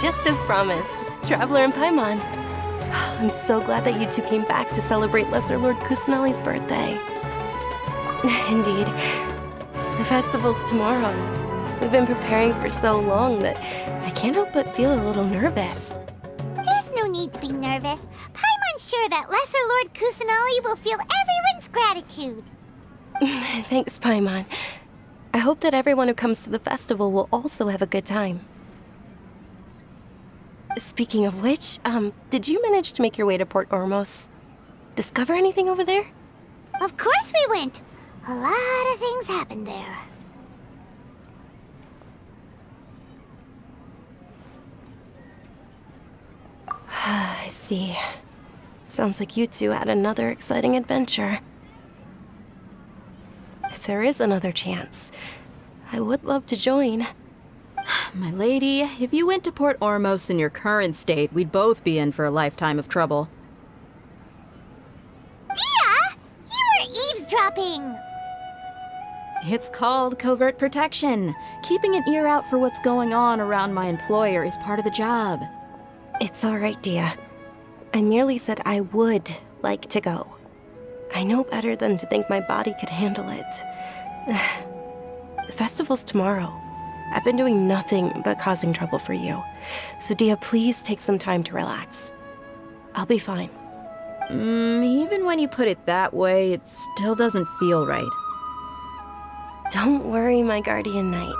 just as promised, Traveler and Paimon. I'm so glad that you two came back to celebrate Lesser Lord Kusanali's birthday. Indeed. The festival's tomorrow. We've been preparing for so long that I can't help but feel a little nervous. There's no need to be nervous. Paimon's sure that Lesser Lord Kusanali will feel everyone's gratitude. Thanks, Paimon. I hope that everyone who comes to the festival will also have a good time. Speaking of which, did you manage to make your way to Port Ormos? Discover anything over there? Of course we went. A lot of things happened there. I see. Sounds like you two had another exciting adventure. If there is another chance, I would love to join. My lady, if you went to Port Ormos in your current state, we'd both be in for a lifetime of trouble. Dia! You were eavesdropping! It's called covert protection. Keeping an ear out for what's going on around my employer is part of the job. It's all right, Dia. I merely said I would like to go. I know better than to think my body could handle it. The festival's tomorrow. I've been doing nothing but causing trouble for you. So Dia, please take some time to relax. I'll be fine. Even when you put it that way, it still doesn't feel right. Don't worry, my guardian knight.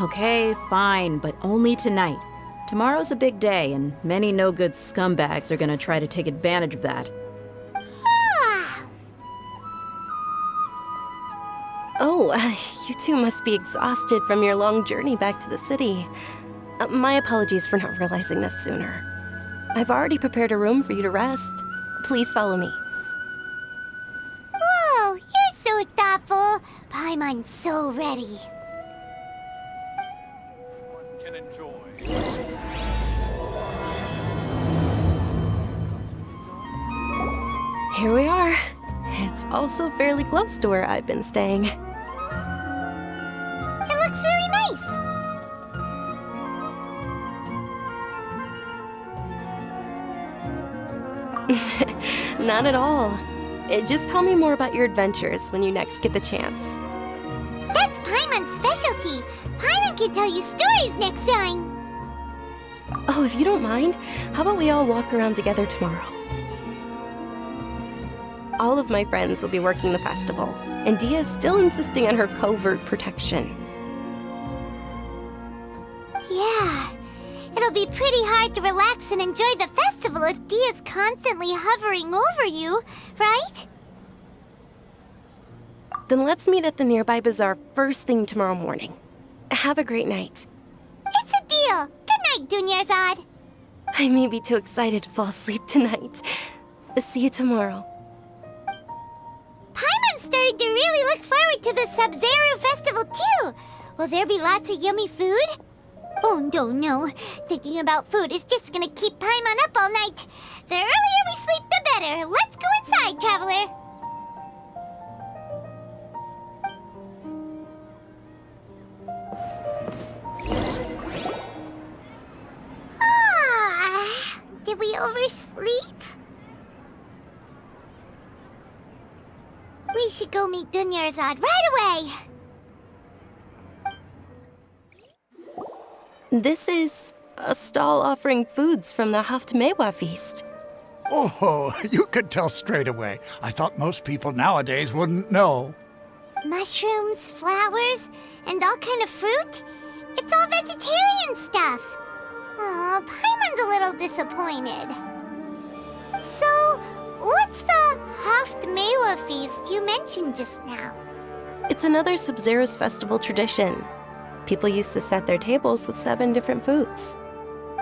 Okay, fine, but only tonight. Tomorrow's a big day, and many no-good scumbags are gonna try to take advantage of that. Oh, you two must be exhausted from your long journey back to the city. My apologies for not realizing this sooner. I've already prepared a room for you to rest. Please follow me. Whoa, you're so thoughtful. Paimon's so ready. One can enjoy. Here we are. It's also fairly close to where I've been staying. It looks really nice. Not at all. Just tell me more about your adventures when you next get the chance. That's Paimon's specialty. Paimon can tell you stories next time. Oh, if you don't mind, how about we all walk around together tomorrow? All of my friends will be working the festival, and Dia is still insisting on her covert protection. Yeah, it'll be pretty hard to relax and enjoy the festival if Dia's constantly hovering over you, right? Then let's meet at the nearby bazaar first thing tomorrow morning. Have a great night. It's a deal. Good night, Dunyarzad. I may be too excited to fall asleep tonight. See you tomorrow. Paimon's starting to really look forward to the Sub-Zero festival too. Will there be lots of yummy food? Oh, no. Thinking about food is just gonna keep Paimon up all night. The earlier we sleep, the better. Let's go inside, Traveler. Did we oversleep? We should go meet Dunyarzad right away. This is a stall offering foods from the Haftmewa feast. Oh, you could tell straight away. I thought most people nowadays wouldn't know. Mushrooms, flowers, and all kind of fruit? It's all vegetarian stuff. Aw, Paimon's a little disappointed. So, what's the Haftmewa feast you mentioned just now? It's another Sub-Zero's festival tradition. People used to set their tables with 7 different foods.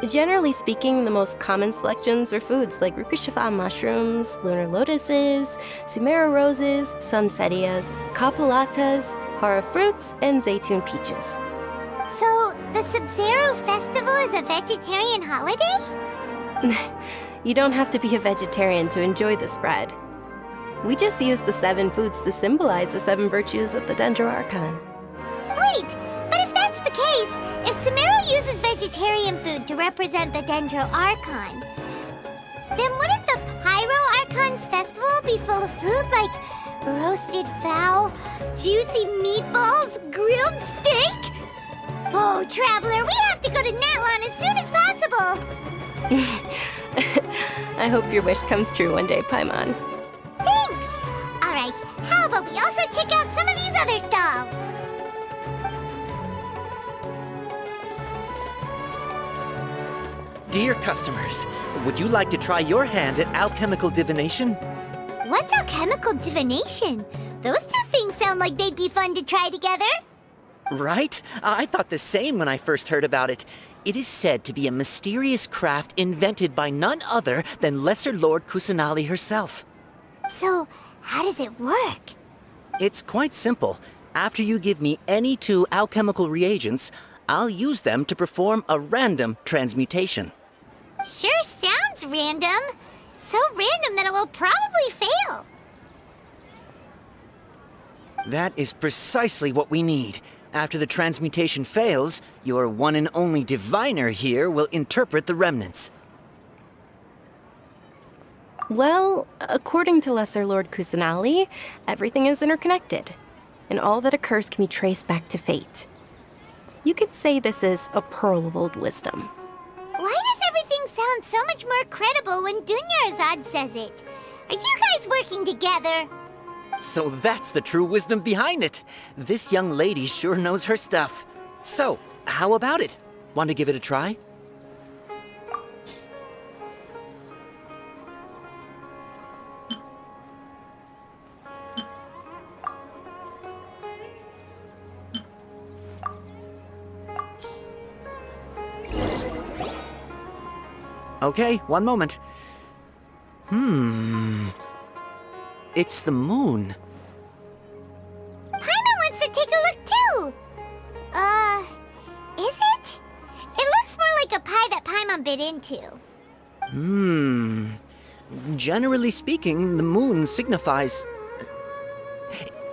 Generally speaking, the most common selections were foods like Rukushifa mushrooms, lunar lotuses, Sumera roses, sunsetias, kapulatas, hara fruits, and zaytun peaches. So, the Sub-Zero festival is a vegetarian holiday? You don't have to be a vegetarian to enjoy the spread. We just use the 7 foods to symbolize the 7 virtues of the Dendro Archon. Wait, but if that's the case, if Sumero uses vegetarian vegetarian food to represent the Dendro Archon, then wouldn't the Pyro Archon's festival be full of food like roasted fowl, juicy meatballs, grilled steak? Oh, Traveler, we have to go to Natlon as soon as possible! I hope your wish comes true one day, Paimon. Thanks! Alright, how about we also check out some of these other stalls? Dear customers, would you like to try your hand at alchemical divination? What's alchemical divination? Those two things sound like they'd be fun to try together. Right? I thought the same when I first heard about it. It is said to be a mysterious craft invented by none other than Lesser Lord Kusanali herself. So, how does it work? It's quite simple. After you give me any 2 alchemical reagents, I'll use them to perform a random transmutation. Sure sounds random. So random that it will probably fail. That is precisely what we need. After the transmutation fails, your one and only diviner here will interpret the remnants. Well, according to Lesser Lord Kusanali, everything is interconnected, and all that occurs can be traced back to fate. You could say this is a pearl of old wisdom. Why does everything sound so much more credible when Dunyarzad says it? Are you guys working together? So that's the true wisdom behind it. This young lady sure knows her stuff. So, how about it? Want to give it a try? Okay, one moment. It's the moon. Paimon wants to take a look too! Is it? It looks more like a pie that Paimon bit into. Generally speaking, the moon signifies...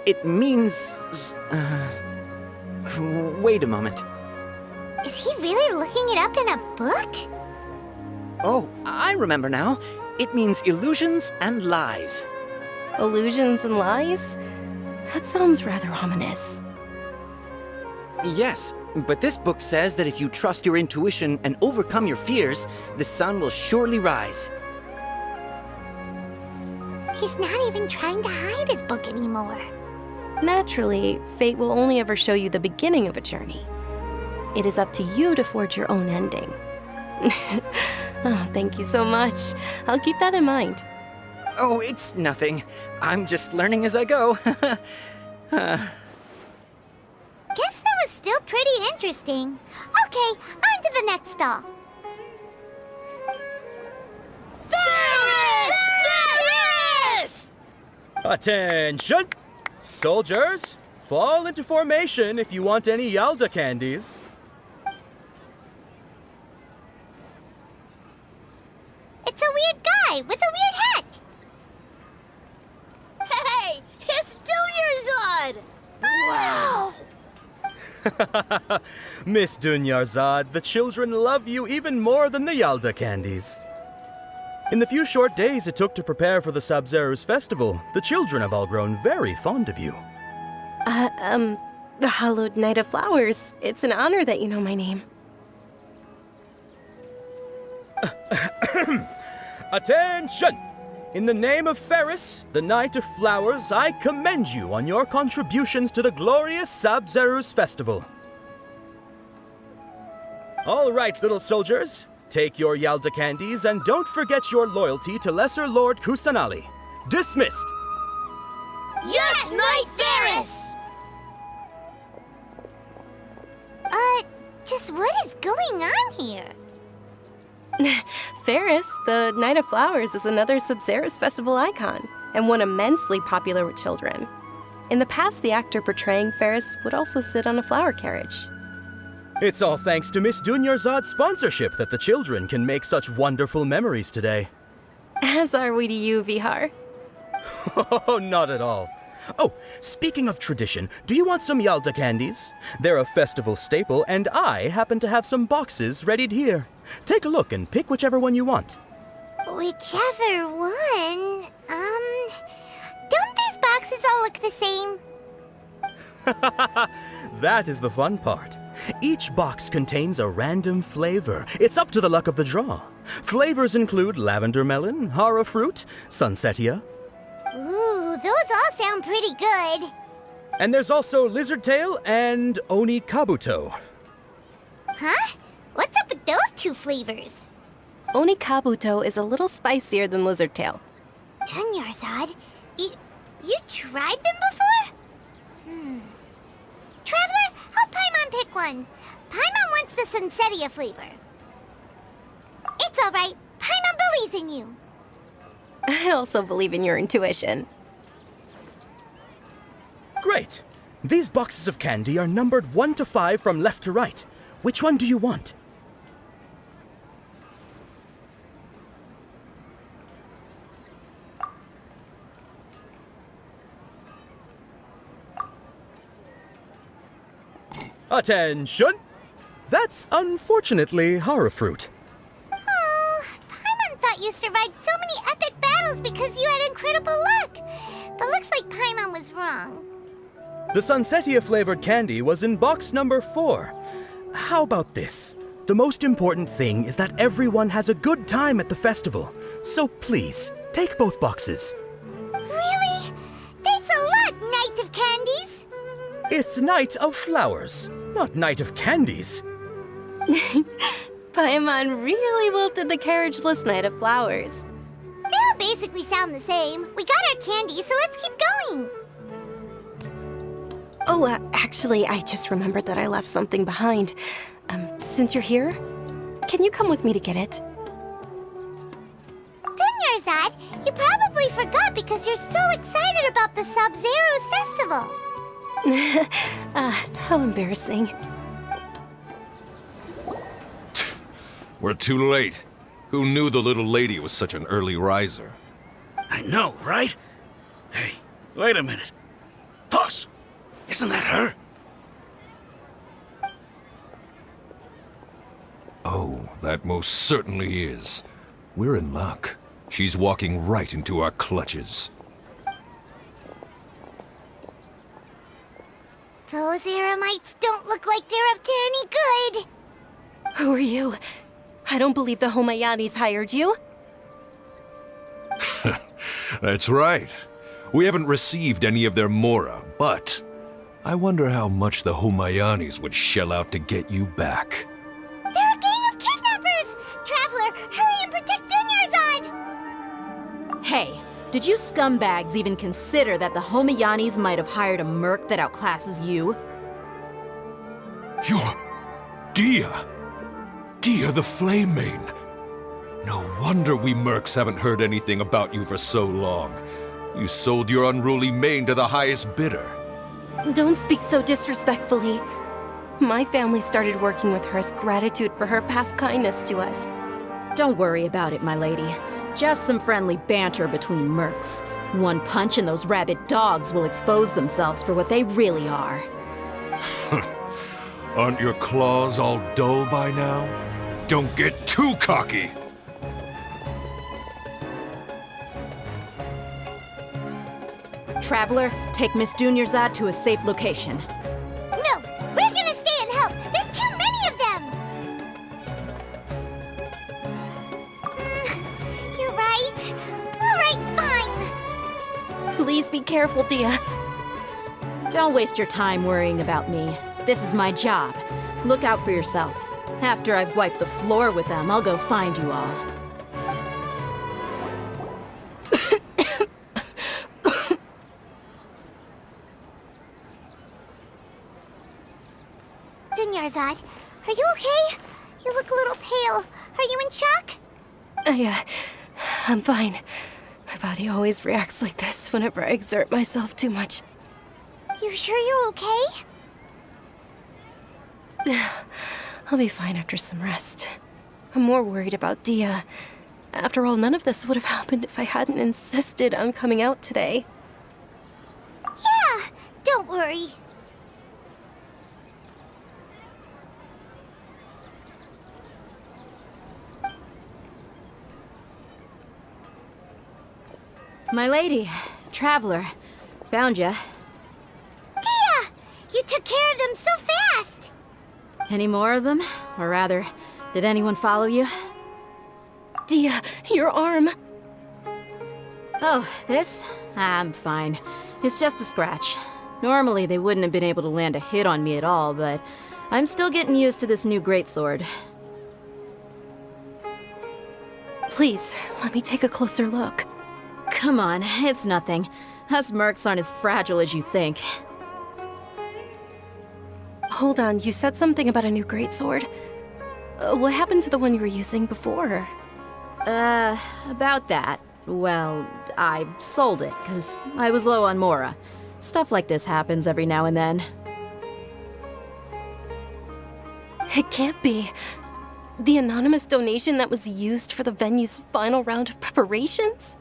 It means... Wait a moment. Is he really looking it up in a book? Oh, I remember now. It means illusions and lies. Illusions and lies? That sounds rather ominous. Yes, but this book says that if you trust your intuition and overcome your fears, the sun will surely rise. He's not even trying to hide his book anymore. Naturally, fate will only ever show you the beginning of a journey. It is up to you to forge your own ending. Oh, thank you so much. I'll keep that in mind. Oh, it's nothing. I'm just learning as I go. Guess that was still pretty interesting. Okay, on to the next stall. Varys! Attention! Soldiers, fall into formation if you want any Yalda candies. It's a weird guy with a weird hat. Hey, it's Dunyarzad! Wow! Miss Dunyarzad, the children love you even more than the Yalda candies. In the few short days it took to prepare for the Sabzeruz festival, the children have all grown very fond of you. The Hallowed Knight of Flowers. It's an honor that you know my name. Attention! In the name of Ferris, the Knight of Flowers, I commend you on your contributions to the glorious Sabzeruz festival. All right, little soldiers. Take your Yalda candies and don't forget your loyalty to Lesser Lord Kusanali. Dismissed! Yes, Knight Varys! Just what is going on here? Ferris, the Knight of Flowers, is another Sabzeruz festival icon, and one immensely popular with children. In the past, the actor portraying Ferris would also sit on a flower carriage. It's all thanks to Miss Dunyarzad's sponsorship that the children can make such wonderful memories today. As are we to you, Vihar. Oh, not at all. Oh, speaking of tradition, do you want some Yalda candies? They're a festival staple, and I happen to have some boxes readied here. Take a look and pick whichever one you want. Whichever one, don't these boxes all look the same? That is the fun part. Each box contains a random flavor. It's up to the luck of the draw. Flavors include lavender melon, hara fruit, sunsetia. Ooh, those all sound pretty good. And there's also lizard tail and oni kabuto. Huh? What's up with those two flavors? Oni kabuto is a little spicier than lizard tail. Dunyarzad, you tried them before? Traveler, help Paimon pick one. Paimon wants the Sunsetia flavor. It's all right. Paimon believes in you. I also believe in your intuition. Great! These boxes of candy are numbered 1 to 5 from left to right. Which one do you want? Attention! That's unfortunately hara fruit. Oh, Paimon thought you survived so many epic battles because you had incredible luck. But looks like Paimon was wrong. The Sunsetia flavored candy was in box number 4. How about this? The most important thing is that everyone has a good time at the festival. So please, take both boxes. Really? Thanks a lot, Knight of Candies. It's Night of Flowers, not Night of Candies. Paimon really wilted the carriageless Knight of Flowers. They all basically sound the same. We got our candy, so let's keep going. Oh, actually, I just remembered that I left something behind. Since you're here, can you come with me to get it? Dunyarzad, you probably forgot because you're so excited about the Sub-Zero's festival. How embarrassing. We're too late. Who knew the little lady was such an early riser? I know, right? Hey, wait a minute. Boss, isn't that her? Oh, that most certainly is. We're in luck. She's walking right into our clutches. Those Eremites don't look like they're up to any good. Who are you? I don't believe the Homayanis hired you. That's right. We haven't received any of their mora, but I wonder how much the Homayanis would shell out to get you back. They're a gang of kidnappers! Traveler, hurry and protect Dunyarzad! Hey, did you scumbags even consider that the Homayanis might have hired a merc that outclasses you? You're... Dia! Dia the Flame Main! No wonder we mercs haven't heard anything about you for so long. You sold your unruly mane to the highest bidder. Don't speak so disrespectfully. My family started working with her as gratitude for her past kindness to us. Don't worry about it, my lady. Just some friendly banter between mercs. One punch and those rabid dogs will expose themselves for what they really are. Aren't your claws all dull by now? Don't get too cocky! Traveler, take Miss Dunyarzad to a safe location. No, we're gonna stay and help. There's too many of them. You're right. All right, fine. Please be careful, Dia. Don't waste your time worrying about me. This is my job. Look out for yourself. After I've wiped the floor with them, I'll go find you all. Dunyarzad, are you okay? You look a little pale. Are you in shock? I'm fine. My body always reacts like this whenever I exert myself too much. You sure you're okay? I'll be fine after some rest. I'm more worried about Dia. After all, none of this would have happened if I hadn't insisted on coming out today. worry. My lady, traveler, found ya. Dia! You took care of them so fast! Any more of them? Or rather, did anyone follow you? Dia, your arm. Oh, this? I'm fine. It's just a scratch. Normally, they wouldn't have been able to land a hit on me at all, but I'm still getting used to this new greatsword. Please, let me take a closer look. Come on, it's nothing. Us mercs aren't as fragile as you think. Hold on, you said something about a new greatsword. What happened to the one you were using before? About that. Well, I sold it, because I was low on Mora. Stuff like this happens every now and then. It can't be. The anonymous donation that was used for the venue's final round of preparations?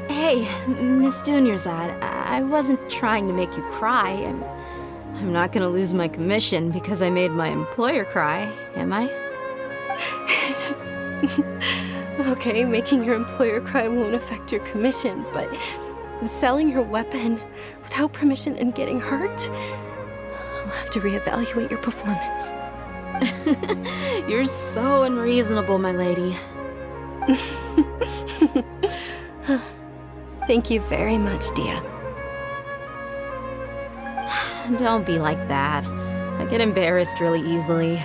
Hey, Miss Dunyarzad, I wasn't trying to make you cry. I'm not gonna lose my commission because I made my employer cry, am I? Okay, making your employer cry won't affect your commission, but selling your weapon without permission and getting hurt? I'll have to reevaluate your performance. You're so unreasonable, my lady. Thank you very much, Dia. Don't be like that. I get embarrassed really easily.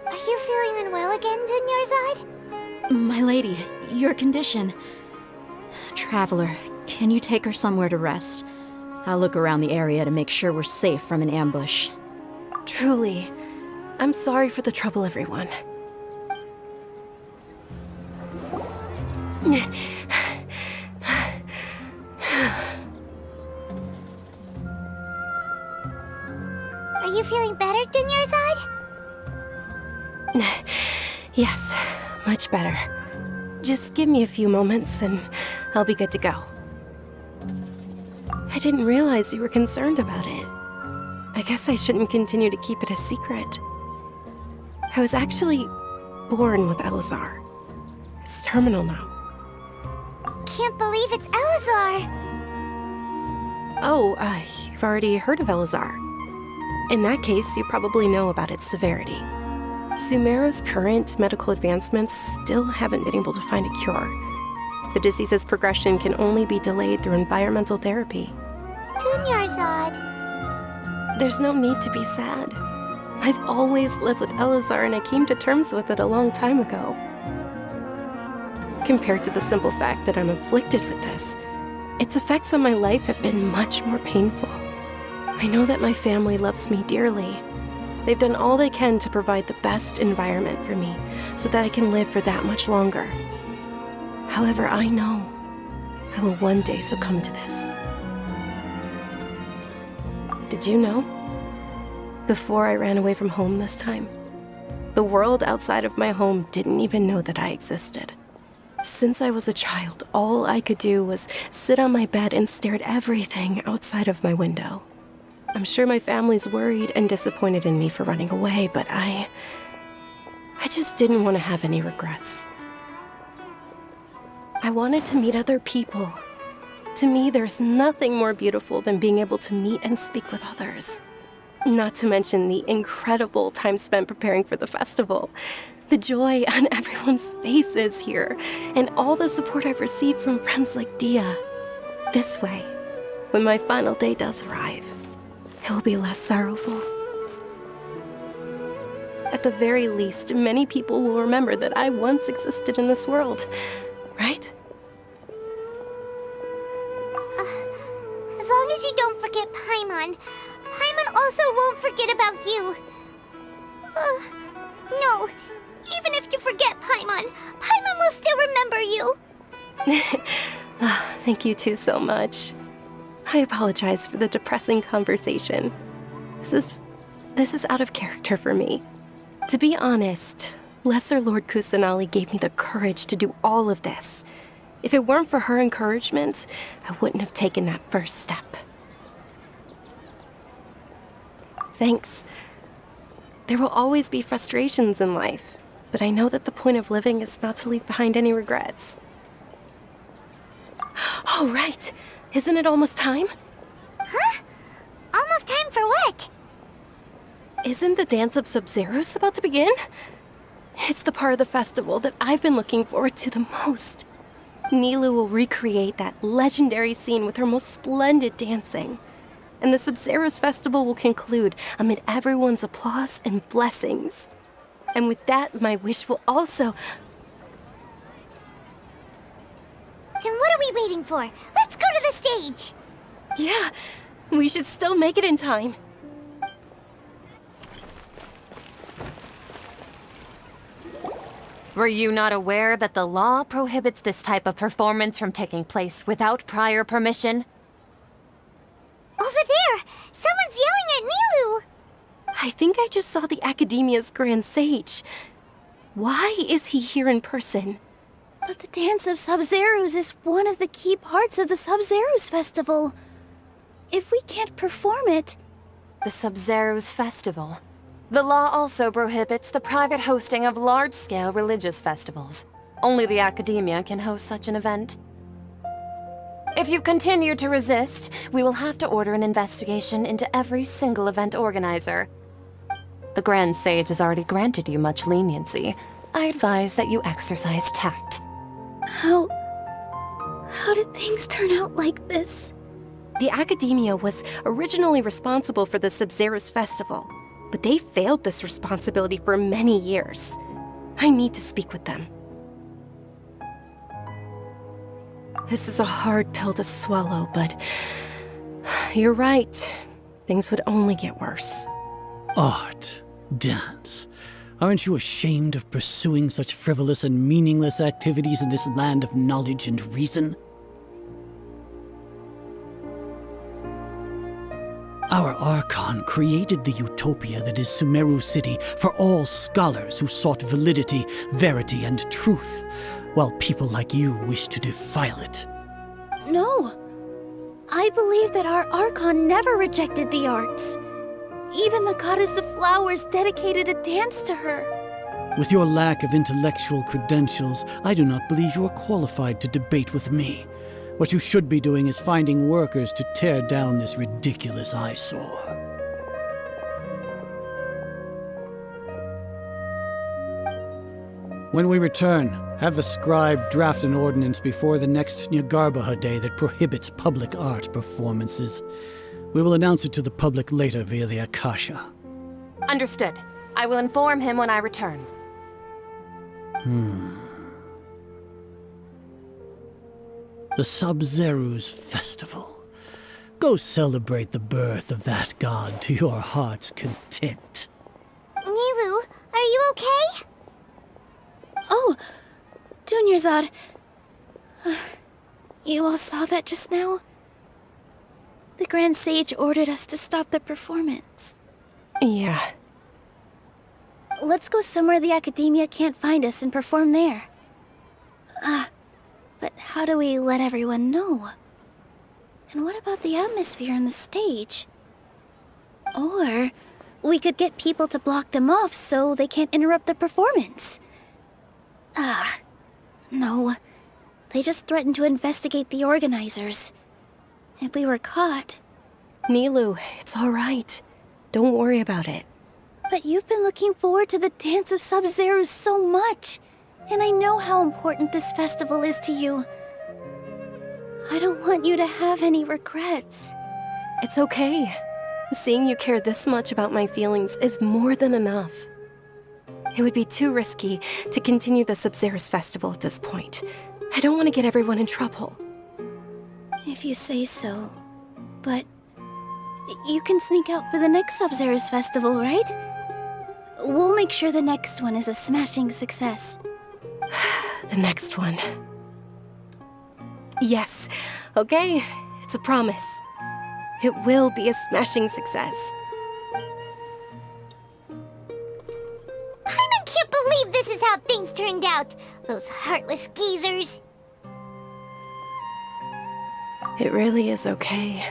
Are you feeling unwell again, Dunyarzad? My lady, your condition. Traveler, can you take her somewhere to rest? I'll look around the area to make sure we're safe from an ambush. Truly, I'm sorry for the trouble, everyone. Are you feeling better, Dunyarzad? Yes, much better. Just give me a few moments and I'll be good to go. I didn't realize you were concerned about it. I guess I shouldn't continue to keep it a secret. I was actually born with Elazar. It's terminal now. Can't believe it's Elazar! Oh, you've already heard of Elazar. In that case, you probably know about its severity. Sumeru's current medical advancements still haven't been able to find a cure. The disease's progression can only be delayed through environmental therapy. Dunyarzad. There's no need to be sad. I've always lived with Elazar and I came to terms with it a long time ago. Compared to the simple fact that I'm afflicted with this, its effects on my life have been much more painful. I know that my family loves me dearly. They've done all they can to provide the best environment for me so that I can live for that much longer. However, I know I will one day succumb to this. Did you know? Before I ran away from home this time, the world outside of my home didn't even know that I existed. Since I was a child, all I could do was sit on my bed and stare at everything outside of my window. I'm sure my family's worried and disappointed in me for running away, but I just didn't want to have any regrets. I wanted to meet other people. To me, there's nothing more beautiful than being able to meet and speak with others. Not to mention the incredible time spent preparing for the festival, the joy on everyone's faces here, and all the support I've received from friends like Dia. This way, when my final day does arrive, it will be less sorrowful. At the very least, many people will remember that I once existed in this world, right? As long as you don't forget Paimon, Paimon also won't forget about you. No, even if you forget Paimon, Paimon will still remember you. Thank you two so much. I apologize for the depressing conversation. This is out of character for me. To be honest, Lesser Lord Kusanali gave me the courage to do all of this. If it weren't for her encouragement, I wouldn't have taken that first step. Thanks. There will always be frustrations in life, but I know that the point of living is not to leave behind any regrets. Oh, right. Isn't it almost time? Huh? Almost time for what? Isn't the Dance of Sub-Zeros about to begin? It's the part of the festival that I've been looking forward to the most. Nilou will recreate that legendary scene with her most splendid dancing. And the Sub-Zeros festival will conclude amid everyone's applause and blessings. And with that, my wish will also... Then what are we waiting for? Let's go to the stage! Yeah, we should still make it in time. Were you not aware that the law prohibits this type of performance from taking place without prior permission? Over there! Someone's yelling at Nilou! I think I just saw the Academia's Grand Sage. Why is he here in person? But the Dance of Sub-Zeros is one of the key parts of the Sub-Zeros festival. If we can't perform it... The Sub-Zeros Festival. The law also prohibits the private hosting of large-scale religious festivals. Only the Academia can host such an event. If you continue to resist, we will have to order an investigation into every single event organizer. The Grand Sage has already granted you much leniency. I advise that you exercise tact. How did things turn out like this? The Academia was originally responsible for the Sub-Zeros festival, but they failed this responsibility for many years. I need to speak with them. This is a hard pill to swallow, but you're right. Things would only get worse. Art, dance. Aren't you ashamed of pursuing such frivolous and meaningless activities in this land of knowledge and reason? Our Archon created the utopia that is Sumeru City for all scholars who sought validity, verity, and truth, while people like you wish to defile it. No. I believe that our Archon never rejected the arts. Even the goddess of flowers dedicated a dance to her. With your lack of intellectual credentials, I do not believe you are qualified to debate with me. What you should be doing is finding workers to tear down this ridiculous eyesore. When we return, have the scribe draft an ordinance before the next Nyargarbaha Day that prohibits public art performances. We will announce it to the public later via the Akasha. Understood. I will inform him when I return. The Sub-Zeros Festival. Go celebrate the birth of that god to your heart's content. Nilou, are you okay? Oh, Dunyarzad. You all saw that just now? The Grand Sage ordered us to stop the performance. Yeah. Let's go somewhere the Academia can't find us and perform there. But how do we let everyone know? And what about the atmosphere on the stage? Or we could get people to block them off so they can't interrupt the performance. No. They just threatened to investigate the organizers. If we were caught... Nilou, it's all right. Don't worry about it. But you've been looking forward to the Dance of Sub-Zeros so much. And I know how important this festival is to you. I don't want you to have any regrets. It's okay. Seeing you care this much about my feelings is more than enough. It would be too risky to continue the Sub-Zeros festival at this point. I don't want to get everyone in trouble. If you say so. But you can sneak out for the next Sub-Zeros festival, right? We'll make sure the next one is a smashing success. The next one. Yes. Okay. It's a promise. It will be a smashing success. Paimon can't believe this is how things turned out. Those heartless geezers. It really is okay.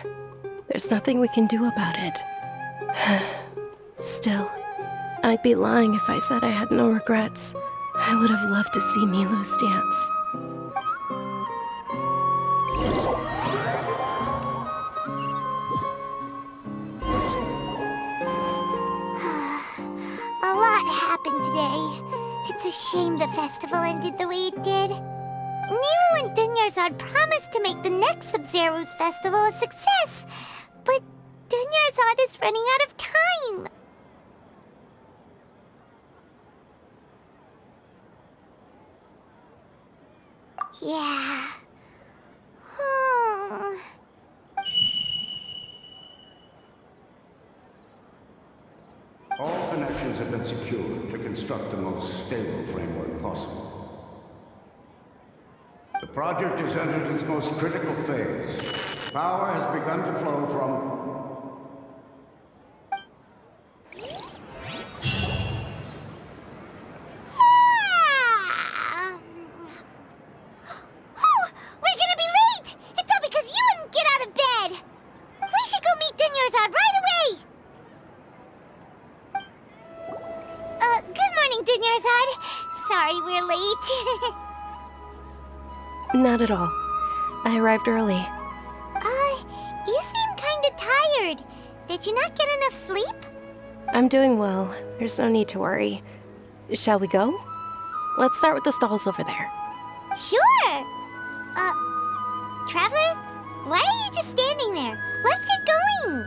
There's nothing we can do about it. Still, I'd be lying if I said I had no regrets. I would have loved to see Milu's dance. A lot happened today. It's a shame the festival ended the way it did. Milu and Dunyarzad promised to make the next Sub-Zero's festival a success, but Dunyarzad is running out of time. Yeah. All connections have been secured to construct the most stable framework possible. The project has entered its most critical phase. Power has begun to flow from... Oh, we're gonna be late! It's all because you wouldn't get out of bed! We should go meet Dunyarzad right away! Good morning, Dunyarzad. Sorry we're late. Not at all. I arrived early. You seem kinda tired. Did you not get enough sleep? I'm doing well. There's no need to worry. Shall we go? Let's start with the stalls over there. Sure! Traveler? Why are you just standing there? Let's get going!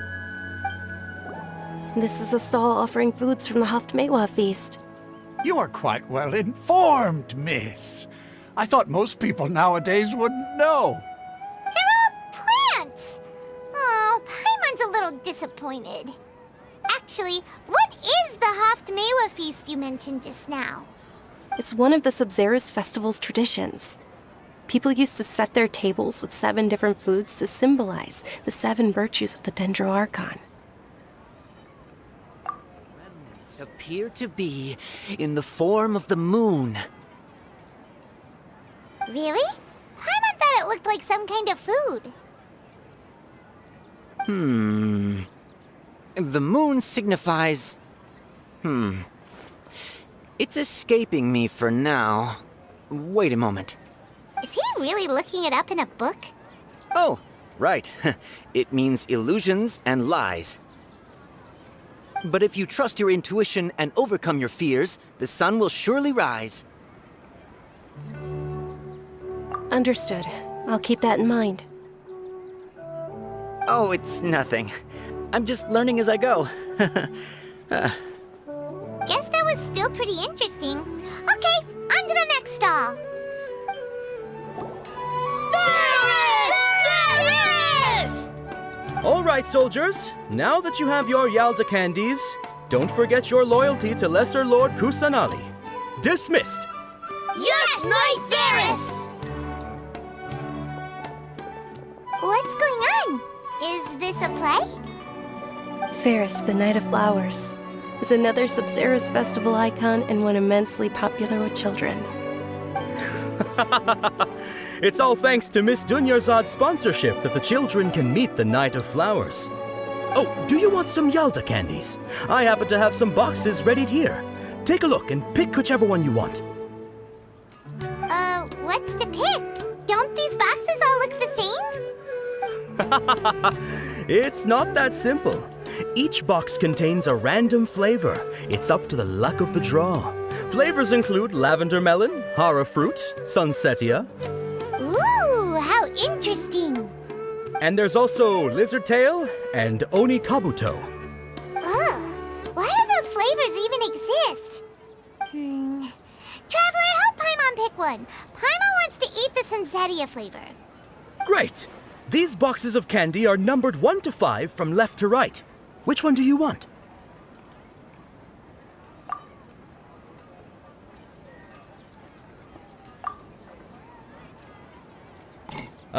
This is a stall offering foods from the Haftmewa feast. You are quite well informed, miss. I thought most people nowadays wouldn't know. They're all plants! Oh, Paimon's a little disappointed. Actually, what is the Haftmewa feast you mentioned just now? It's one of the Sub-Zero's festival's traditions. People used to set their tables with 7 different foods to symbolize the 7 virtues of the Dendro Archon. Remnants appear to be in the form of the moon. Really? Paimon thought it looked like some kind of food. The moon signifies... It's escaping me for now. Wait a moment. Is he really looking it up in a book? Oh, right. It means illusions and lies. But if you trust your intuition and overcome your fears, the sun will surely rise. Understood. I'll keep that in mind. Oh, it's nothing. I'm just learning as I go. Guess that was still pretty interesting. Okay, on to the next stall. Varus! All right, soldiers. Now that you have your Yalda candies, don't forget your loyalty to Lesser Lord Kusanali. Dismissed! Yes, Knight Varus! What's going on? Is this a play? Ferris, the Knight of Flowers, is another Sub-Zero's festival icon and one immensely popular with children. It's all thanks to Miss Dunyarzad's sponsorship that the children can meet the Knight of Flowers. Oh, do you want some Yalda candies? I happen to have some boxes readied here. Take a look and pick whichever one you want. What's to pick? Don't these boxes all look the same? It's not that simple. Each box contains a random flavor. It's up to the luck of the draw. Flavors include lavender melon, hara fruit, sunsetia. Ooh, how interesting. And there's also lizard tail and oni kabuto. Ugh, why do those flavors even exist? Traveler, help Paimon pick one. Paimon wants to eat the sunsetia flavor. Great! These boxes of candy are numbered 1 to 5 from left to right. Which one do you want?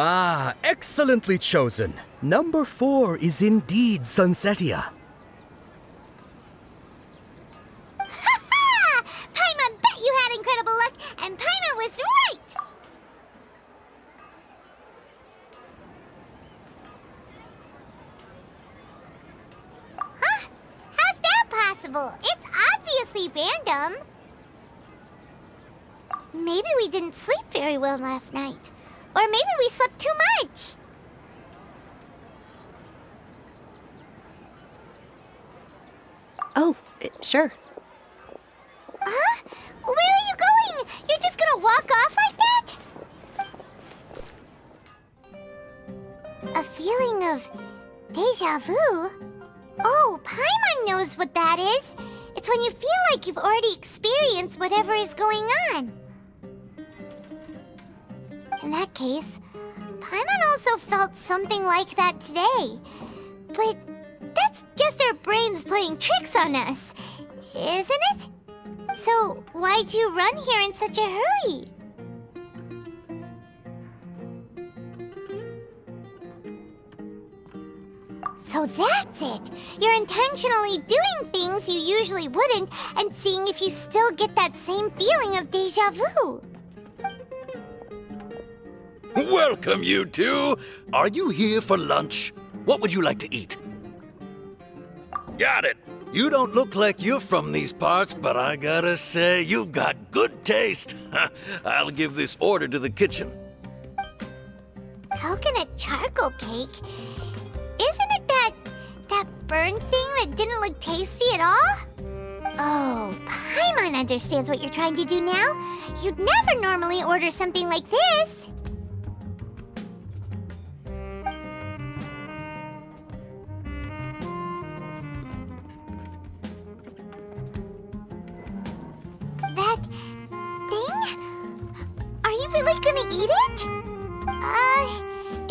Ah, excellently chosen. Number 4 is indeed Sunsetia. Ha! Paimon bet you had incredible luck, and Paimon was right! Huh? How's that possible? It's obviously random. Maybe we didn't sleep very well last night. Or maybe we slept too much. Oh, sure. Huh? Where are you going? You're just gonna walk off like that? A feeling of deja vu? Oh, Paimon knows what that is. It's when you feel like you've already experienced whatever is going on. In that case, Paimon also felt something like that today. But that's just our brains playing tricks on us, isn't it? So why'd you run here in such a hurry? So that's it! You're intentionally doing things you usually wouldn't and seeing if you still get that same feeling of deja vu. Welcome, you two. Are you here for lunch? What would you like to eat? Got it. You don't look like you're from these parts, but I gotta say, you've got good taste. I'll give this order to the kitchen. Coconut charcoal cake? Isn't it that burned thing that didn't look tasty at all? Oh, Paimon understands what you're trying to do now. You'd never normally order something like this. That thing? Are you really gonna eat it?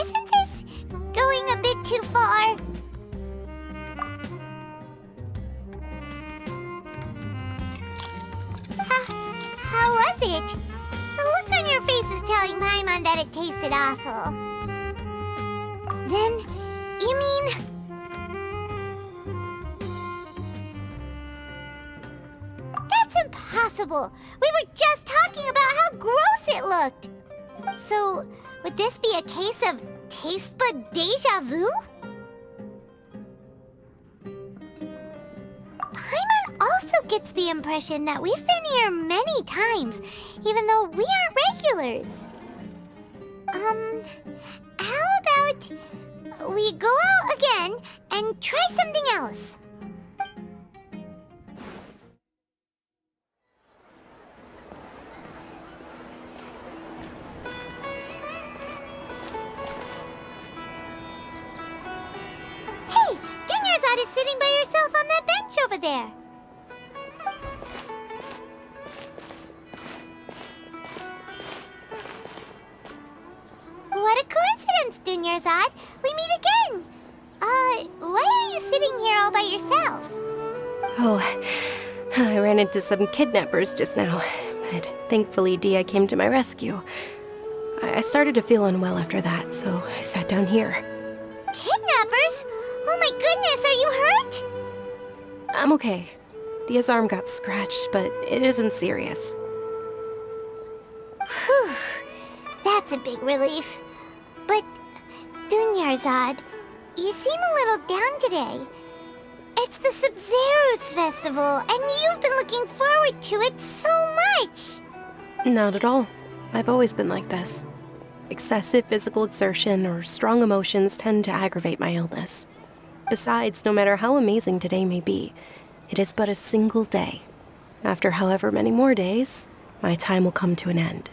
Isn't this going a bit too far? How was it? The look on your face is telling Paimon that it tasted awful. Then, you mean... That's impossible! We were just talking about how gross it looked! So, would this be a case of taste bud deja vu? Paimon also gets the impression that we've been here many times, even though we aren't regulars. How about we go out again and try something else? Hey, Dinyarzad is sitting by herself on that bench over there. What a coincidence, Dinyarzad. We meet again. Why are you sitting here all by yourself? Oh, I ran into some kidnappers just now, but thankfully Dia came to my rescue. I started to feel unwell after that, so I sat down here. Kidnappers? Oh my goodness, are you hurt? I'm okay. Dia's arm got scratched, but it isn't serious. Whew, that's a big relief. But, Dinyarzad, you seem a little down today. It's the Sub-Zero's festival, and you've been looking forward to it so much! Not at all. I've always been like this. Excessive physical exertion or strong emotions tend to aggravate my illness. Besides, no matter how amazing today may be, it is but a single day. After however many more days, my time will come to an end.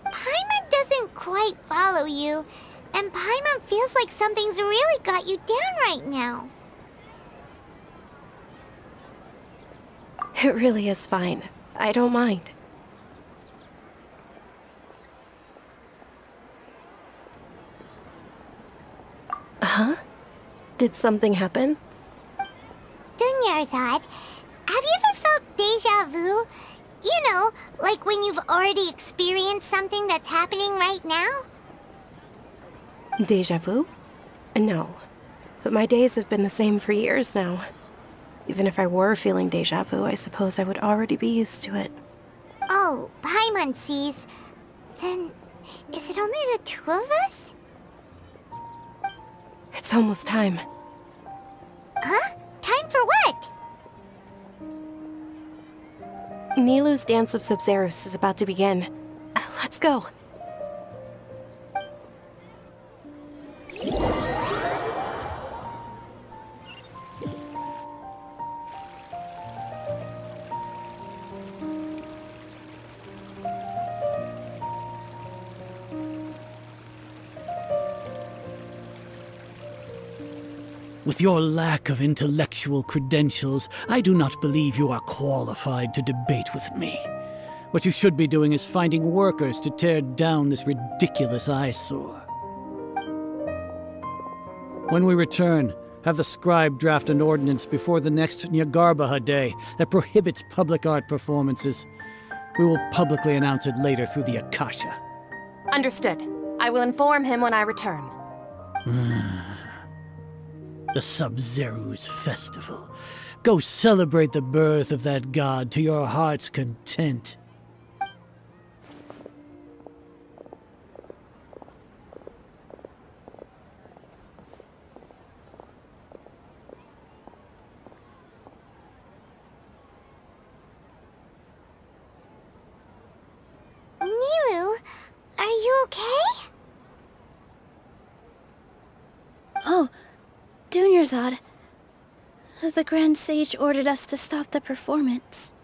Paimon doesn't quite follow you, and Paimon feels like something's really got you down right now. It really is fine. I don't mind. Huh? Did something happen? Dinyarzad, have you ever felt deja vu? You know, like when you've already experienced something that's happening right now? Deja vu? No. But my days have been the same for years now. Even if I were feeling deja vu, I suppose I would already be used to it. Oh, Paimon sees. Then, is it only the two of us? It's almost time. Huh? Time for what? Nilou's Dance of Sub-Zerus is about to begin. Let's go. With your lack of intellectual credentials, I do not believe you are qualified to debate with me. What you should be doing is finding workers to tear down this ridiculous eyesore. When we return, have the scribe draft an ordinance before the next Nyagarbaha Day that prohibits public art performances. We will publicly announce it later through the Akasha. Understood. I will inform him when I return. The Sub-Zerus Festival. Go celebrate the birth of that god to your heart's content. Nilou, are you okay? Oh, Dunyarzad. The Grand Sage ordered us to stop the performance.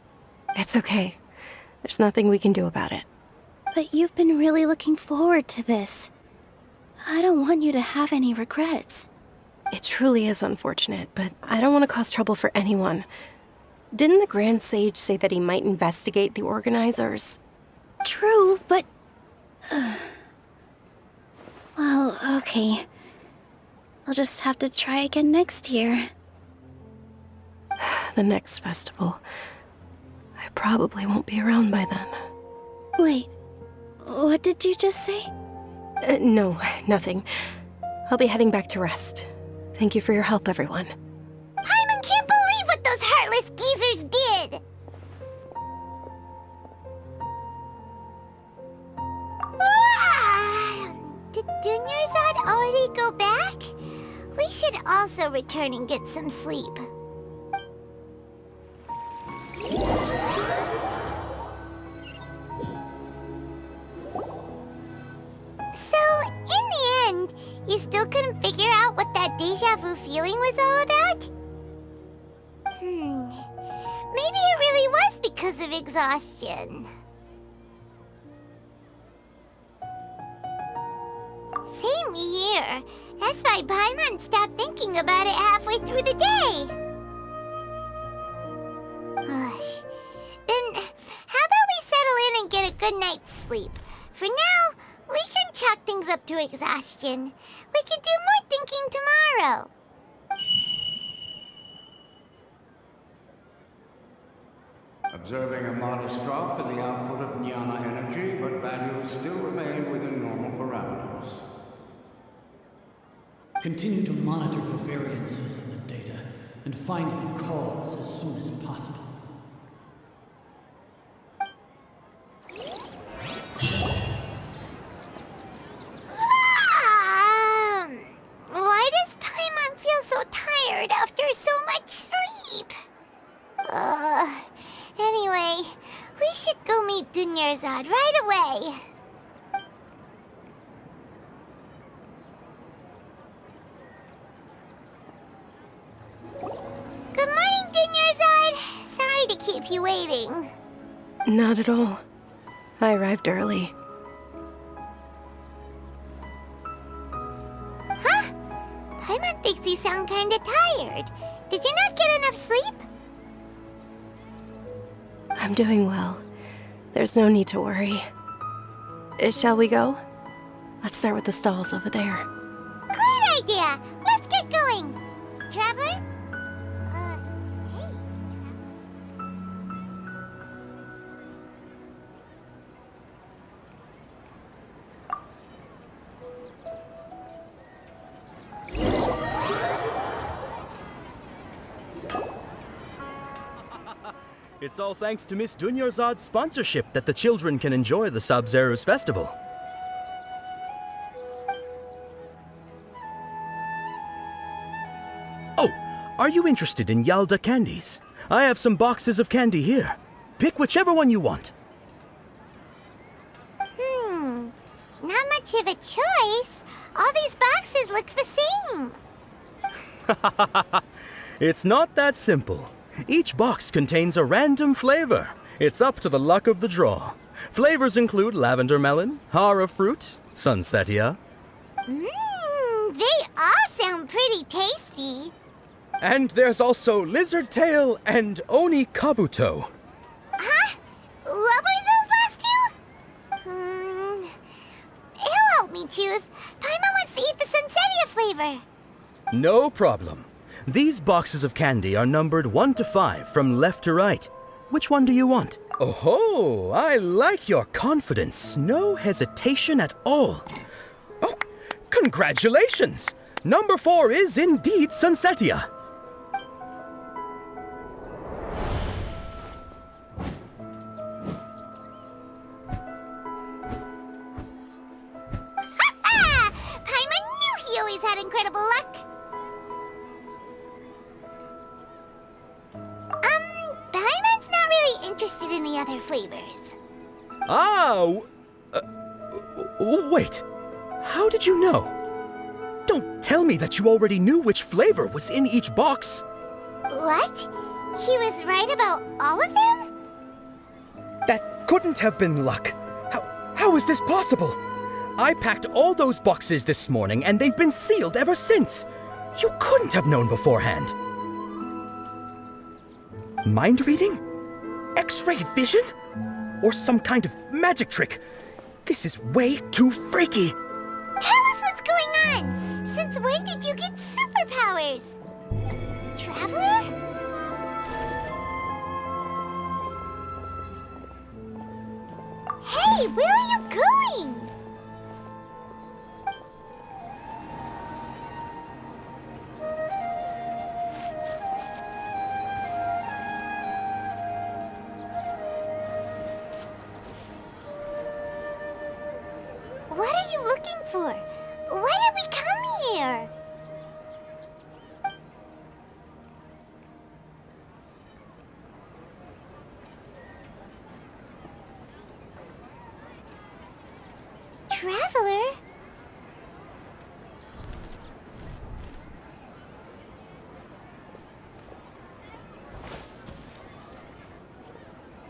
It's okay. There's nothing we can do about it. But you've been really looking forward to this. I don't want you to have any regrets. It truly is unfortunate, but I don't want to cause trouble for anyone. Didn't the Grand Sage say that he might investigate the organizers? True, but... Well, okay. I'll just have to try again next year. The next festival. I probably won't be around by then. Wait, what did you just say? No, nothing. I'll be heading back to rest. Thank you for your help, everyone. Paimon can't believe what those heartless geezers did! Did Dunyarzad already go back? We should also return and get some sleep. So, in the end, you still couldn't figure out what that deja vu feeling was all about? Maybe it really was because of exhaustion. Same here. That's why Paimon stopped thinking about it halfway through the day. Then, how about we settle in and get a good night's sleep? For now, we can chalk things up to exhaustion. We can do more thinking tomorrow. Observing a modest drop in the output of Jnana energy, but values still remain within normal parameters. Continue to monitor for variances in the data and find the cause as soon as possible. Why does Paimon feel so tired after so much sleep? Anyway, we should go meet Dunyarzad right away. Good morning, Dunyarzad. Sorry to keep you waiting. Not at all. I arrived early. Huh? Paimon thinks you sound kinda tired. Did you not get enough sleep? I'm doing well. There's no need to worry. Shall we go? Let's start with the stalls over there. Great idea! Let's get going! Traveler? Hey. It's all thanks to Miss Dunyarzad's sponsorship that the children can enjoy the Sub-Zero's festival. Oh, are you interested in Yalda candies? I have some boxes of candy here. Pick whichever one you want. Not much of a choice. All these boxes look the same. It's not that simple. Each box contains a random flavor. It's up to the luck of the draw. Flavors include lavender melon, hara fruit, sunsetia. They all sound pretty tasty. And there's also lizard tail and oni kabuto. Huh? What were those last two? He'll help me choose. Paimon wants to eat the sunsetia flavor. No problem. These boxes of candy are numbered 1 to 5 from left to right. Which one do you want? Oh, I like your confidence. No hesitation at all. Oh, congratulations! Number 4 is indeed sunsetia. Paimon knew he always had incredible luck. Paimon's not really interested in the other flavors. Wait. How did you know? Don't tell me that you already knew which flavor was in each box. What? He was right about all of them? That couldn't have been luck. How is this possible? I packed all those boxes this morning and they've been sealed ever since. You couldn't have known beforehand. Mind reading? X-ray vision? Or some kind of magic trick? This is way too freaky. Tell us what's going on! Since when did you get superpowers? Traveler? Hey, where are you going? What are you looking for? Why did we come here? Traveler?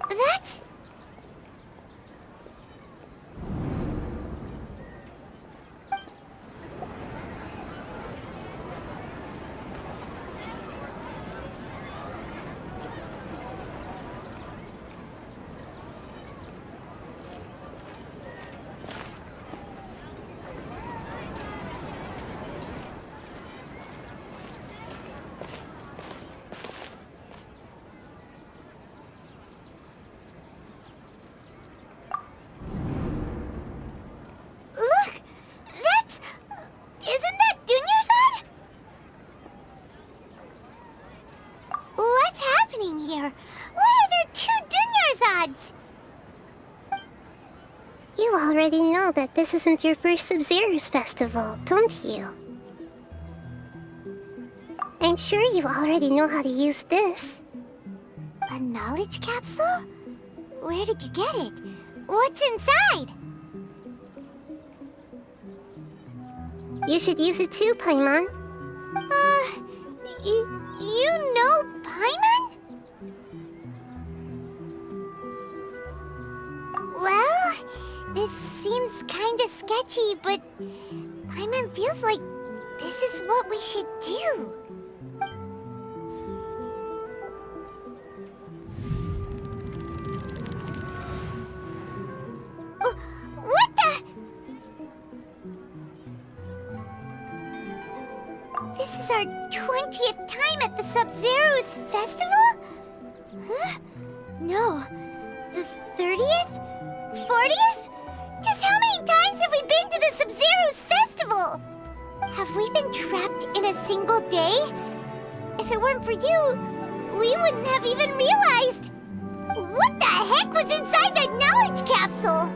That's... Look! That's... Isn't that Dunyarzad? What's happening here? Why are there 2 Dunyarzads? You already know that this isn't your first Sub-Zero's festival, don't you? I'm sure you already know how to use this. A knowledge capsule? Where did you get it? What's inside? You should use it too, Paimon. You know Paimon? Well, this seems kinda sketchy, but Paimon feels like this is what we should do. What the? This is our 20th time at the Sub-Zero's festival? Huh? No. The 30th? 40th? Just how many times have we been to the Sub-Zero's festival? Have we been trapped in a single day? If it weren't for you, we wouldn't have even realized. heck was inside that knowledge capsule?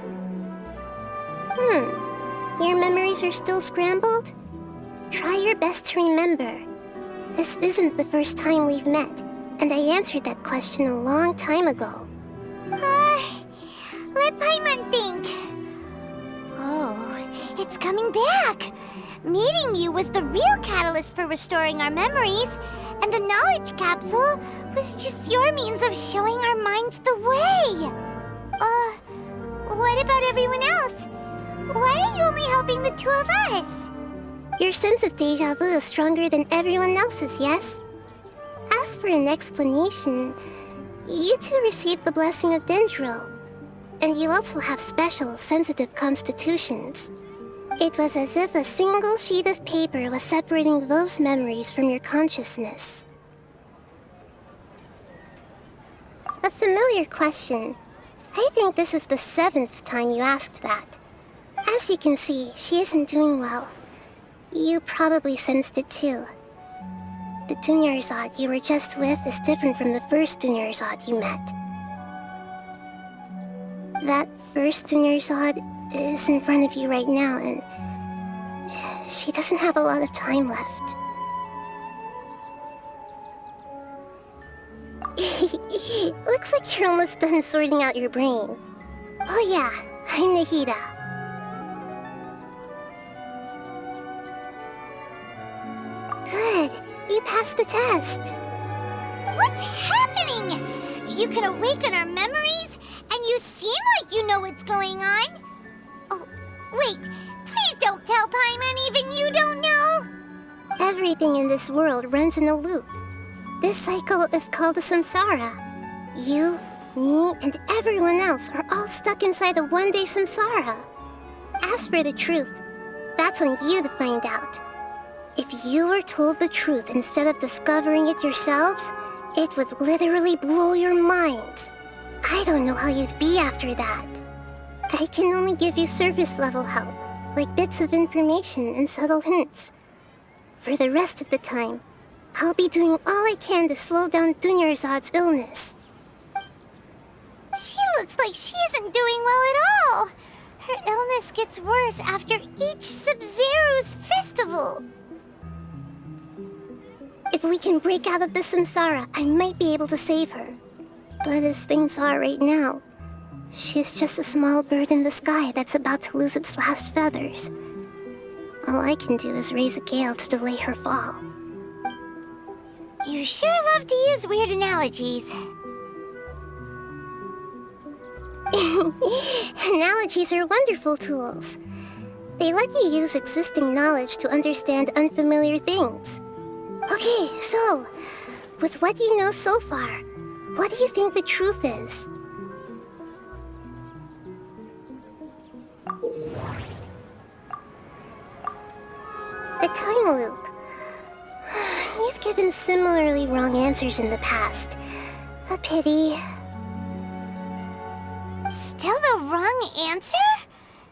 Your memories are still scrambled? Try your best to remember. This isn't the first time we've met, and I answered that question a long time ago. Let Paimon think. Oh, it's coming back. Meeting you was the real catalyst for restoring our memories, and the knowledge capsule was just your means of showing our minds the way. What about everyone else? Why are you only helping the two of us? Your sense of deja vu is stronger than everyone else's, yes? As for an explanation, you two received the blessing of Dendro, and you also have special, sensitive constitutions. It was as if a single sheet of paper was separating those memories from your consciousness. A familiar question. I think this is the 7th time you asked that. As you can see, she isn't doing well. You probably sensed it too. The Dunyarzad you were just with is different from the first Dunyarzad you met. That first Dunyarzad is in front of you right now, and she doesn't have a lot of time left. Looks like you're almost done sorting out your brain. Oh yeah, I'm Nahida. Good, you passed the test. What's happening? You can awaken our memories, and you seem like you know what's going on. Oh, wait, please don't tell Paimon even you don't know. Everything in this world runs in a loop. This cycle is called the samsara. You, me, and everyone else are all stuck inside the one-day samsara. As for the truth, that's on you to find out. If you were told the truth instead of discovering it yourselves, it would literally blow your minds. I don't know how you'd be after that. I can only give you surface-level help, like bits of information and subtle hints. For the rest of the time, I'll be doing all I can to slow down Dunyarzad's illness. She looks like she isn't doing well at all. Her illness gets worse after each Sub-Zero's festival. If we can break out of the samsara, I might be able to save her. But as things are right now, she's just a small bird in the sky that's about to lose its last feathers. All I can do is raise a gale to delay her fall. You sure love to use weird analogies. Analogies are wonderful tools. They let you use existing knowledge to understand unfamiliar things. Okay, so, with what you know so far, what do you think the truth is? A time loop. You've given similarly wrong answers in the past. A pity. Still the wrong answer?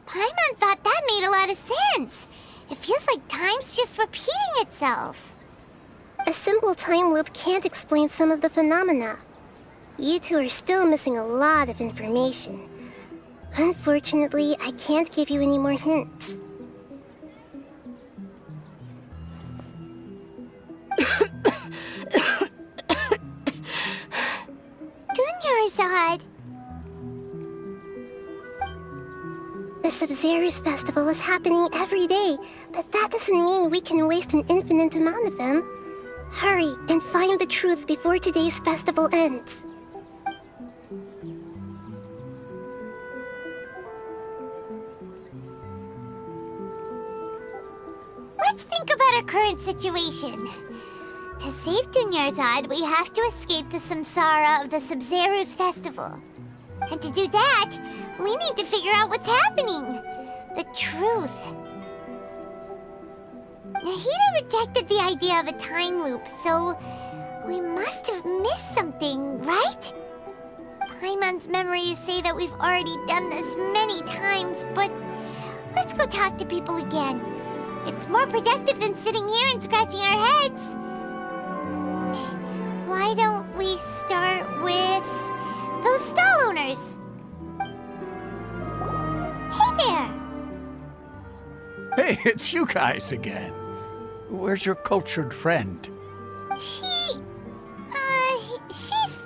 Paimon thought that made a lot of sense. It feels like time's just repeating itself. A simple time loop can't explain some of the phenomena. You two are still missing a lot of information. Unfortunately, I can't give you any more hints. Dunyarzad. The Sub-Zero's festival is happening every day, but that doesn't mean we can waste an infinite amount of them. Hurry and find the truth before today's festival ends. Let's think about our current situation. To save Dunyarzad, we have to escape the samsara of the Sub-Zero's festival. And to do that, we need to figure out what's happening. The truth. Nahida rejected the idea of a time loop, so we must have missed something, right? Paimon's memories say that we've already done this many times, but let's go talk to people again. It's more productive than sitting here and scratching our heads. Why don't we start with those stall owners? Hey, it's you guys again. Where's your cultured friend? She's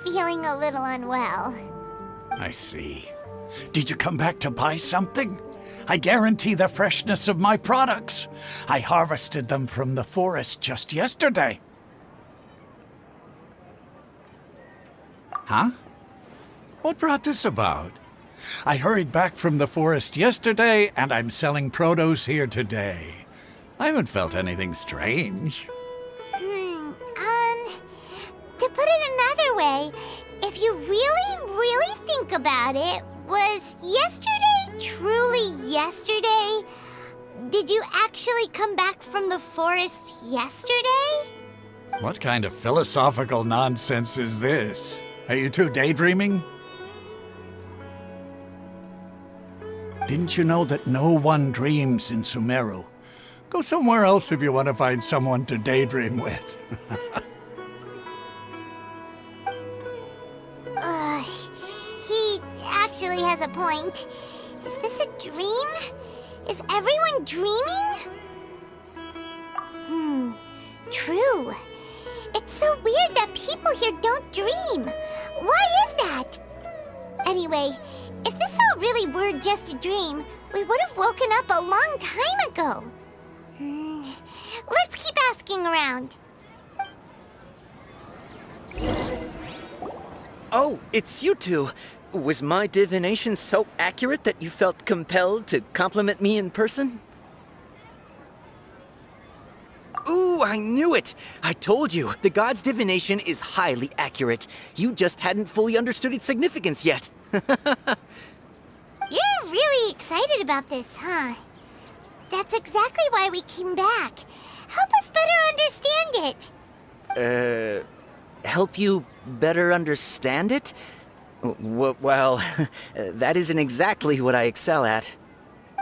feeling a little unwell. I see. Did you come back to buy something? I guarantee the freshness of my products. I harvested them from the forest just yesterday. Huh? What brought this about? I hurried back from the forest yesterday, and I'm selling produce here today. I haven't felt anything strange. To put it another way, if you really think about it, was yesterday truly yesterday? Did you actually come back from the forest yesterday? What kind of philosophical nonsense is this? Are you two daydreaming? Didn't you know that no one dreams in Sumeru? Go somewhere else if you want to find someone to daydream with. He actually has a point. Is this a dream? Is everyone dreaming? True. It's so weird that people here don't dream. Why is that? Anyway, if this all really were just a dream, we would have woken up a long time ago. Let's keep asking around. Oh, it's you two. Was my divination so accurate that you felt compelled to compliment me in person? Ooh, I knew it! I told you, the god's divination is highly accurate. You just hadn't fully understood its significance yet. You're really excited about this, huh? That's exactly why we came back. Help us better understand it. Help you better understand it? Well, that isn't exactly what I excel at.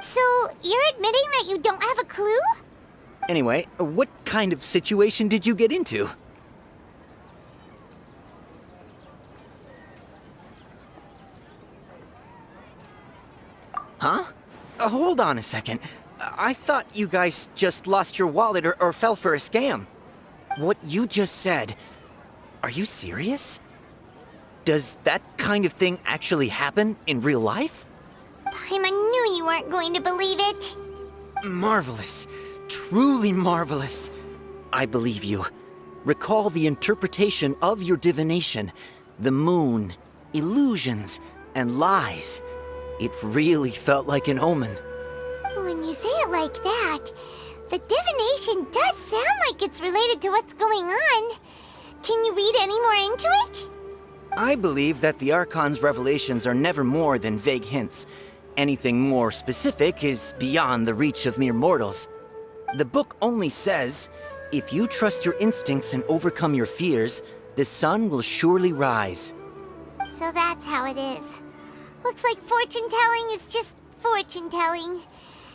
So, you're admitting that you don't have a clue? Anyway, what kind of situation did you get into? Huh? Hold on a second. I thought you guys just lost your wallet or fell for a scam. What you just said, are you serious? Does that kind of thing actually happen in real life? Paimon knew you weren't going to believe it. Marvelous. Truly marvelous. I believe you. Recall the interpretation of your divination, the moon, illusions, and lies. It really felt like an omen. When you say it like that, the divination does sound like it's related to what's going on. Can you read any more into it? I believe that the Archon's revelations are never more than vague hints. Anything more specific is beyond the reach of mere mortals. The book only says, if you trust your instincts and overcome your fears, the sun will surely rise. So that's how it is. Looks like fortune-telling is just fortune-telling.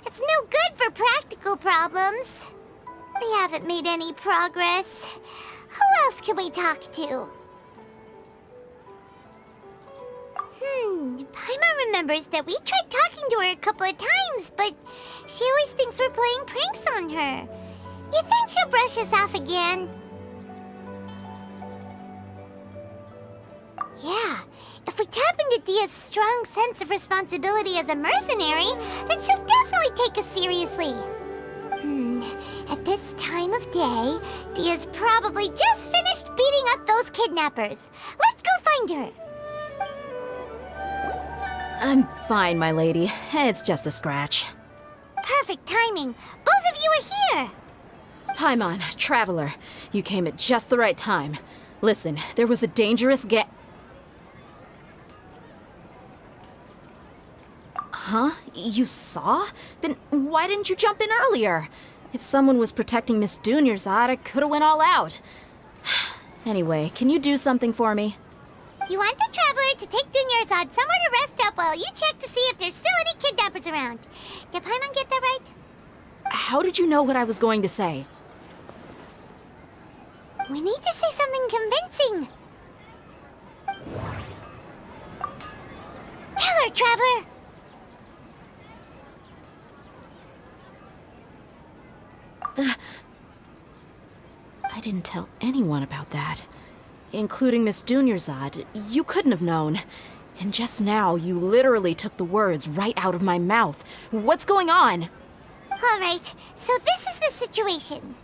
It's no good for practical problems. We haven't made any progress. Who else can we talk to? Paimon remembers that we tried talking to her a couple of times, but she always thinks we're playing pranks on her. You think she'll brush us off again? Yeah, if we tap into Dia's strong sense of responsibility as a mercenary, then she'll definitely take us seriously. At this time of day, Dia's probably just finished beating up those kidnappers. Let's go find her. I'm fine, my lady. It's just a scratch. Perfect timing. Both of you are here. Paimon, Traveler, you came at just the right time. Listen, there was a dangerous Huh? You saw? Then why didn't you jump in earlier? If someone was protecting Miss Dunyarzad, I could have went all out. Anyway, can you do something for me? You want the Traveler to take Dunyarzad somewhere to rest up while you check to see if there's still any kidnappers around. Did Paimon get that right? How did you know what I was going to say? We need to say something convincing. Tell her, Traveler! I didn't tell anyone about that. Including Miss Dunyarzad. You couldn't have known. And just now, you literally took the words right out of my mouth. What's going on? All right, so this is the situation.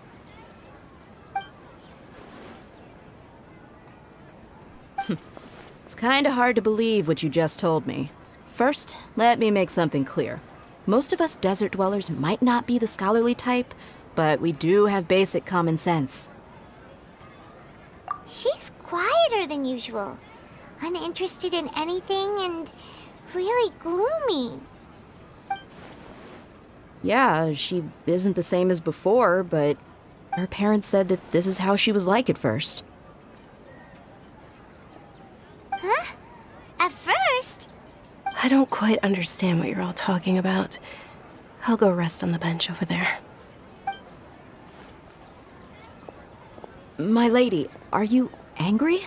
It's kinda hard to believe what you just told me. First, let me make something clear. Most of us desert dwellers might not be the scholarly type, but we do have basic common sense. She's quieter than usual, uninterested in anything, and really gloomy. Yeah, she isn't the same as before, but her parents said that this is how she was like at first. Huh? At first? I don't quite understand what you're all talking about. I'll go rest on the bench over there. My lady, are you angry?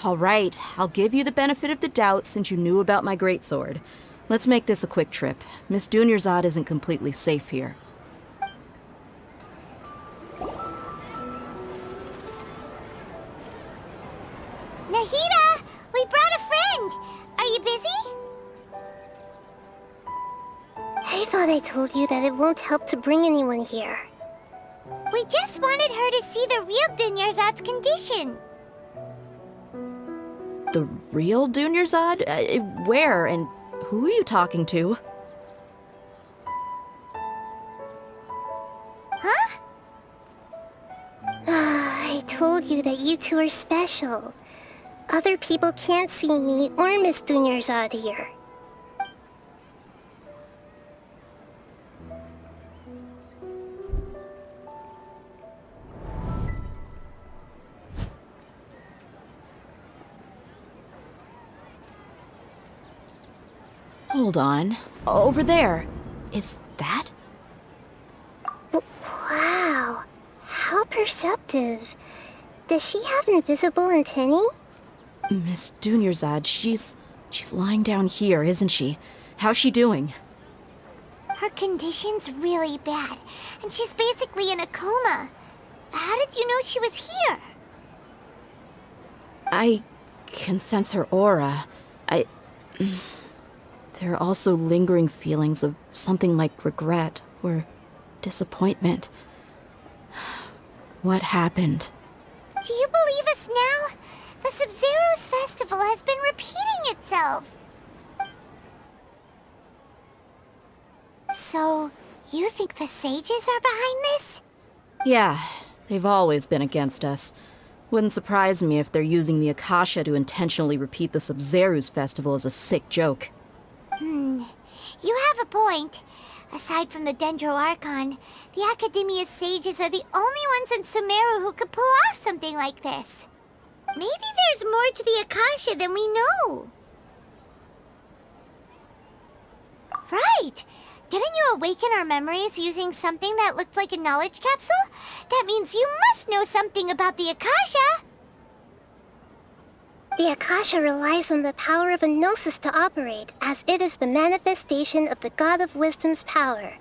All right, I'll give you the benefit of the doubt since you knew about my greatsword. Let's make this a quick trip. Miss Dunyarzad isn't completely safe here. Nahida! We brought a friend! Are you busy? I thought I told you that it won't help to bring anyone here. We just wanted her to see the real Dunyarzad's condition. The real Dunyarzad? Where and who are you talking to? Huh? I told you that you two are special. Other people can't see me or Miss Dunyarzad here. Hold on. Over there. Is that? Wow. How perceptive. Does she have invisible antennae? Miss Dunyarzad, she's lying down here, isn't she? How's she doing? Her condition's really bad, and she's basically in a coma. How did you know she was here? I can sense her aura. There are also lingering feelings of something like regret or disappointment. What happened? Do you believe us now? The Sub-Zero's festival has been repeating itself. So, you think the sages are behind this? Yeah, they've always been against us. Wouldn't surprise me if they're using the Akasha to intentionally repeat the Sub-Zero's festival as a sick joke. You have a point. Aside from the Dendro Archon, the Academia's sages are the only ones in Sumeru who could pull off something like this. Maybe there's more to the Akasha than we know. Right! Didn't you awaken our memories using something that looked like a knowledge capsule? That means you must know something about the Akasha! The Akasha relies on the power of a gnosis to operate, as it is the manifestation of the God of Wisdom's power.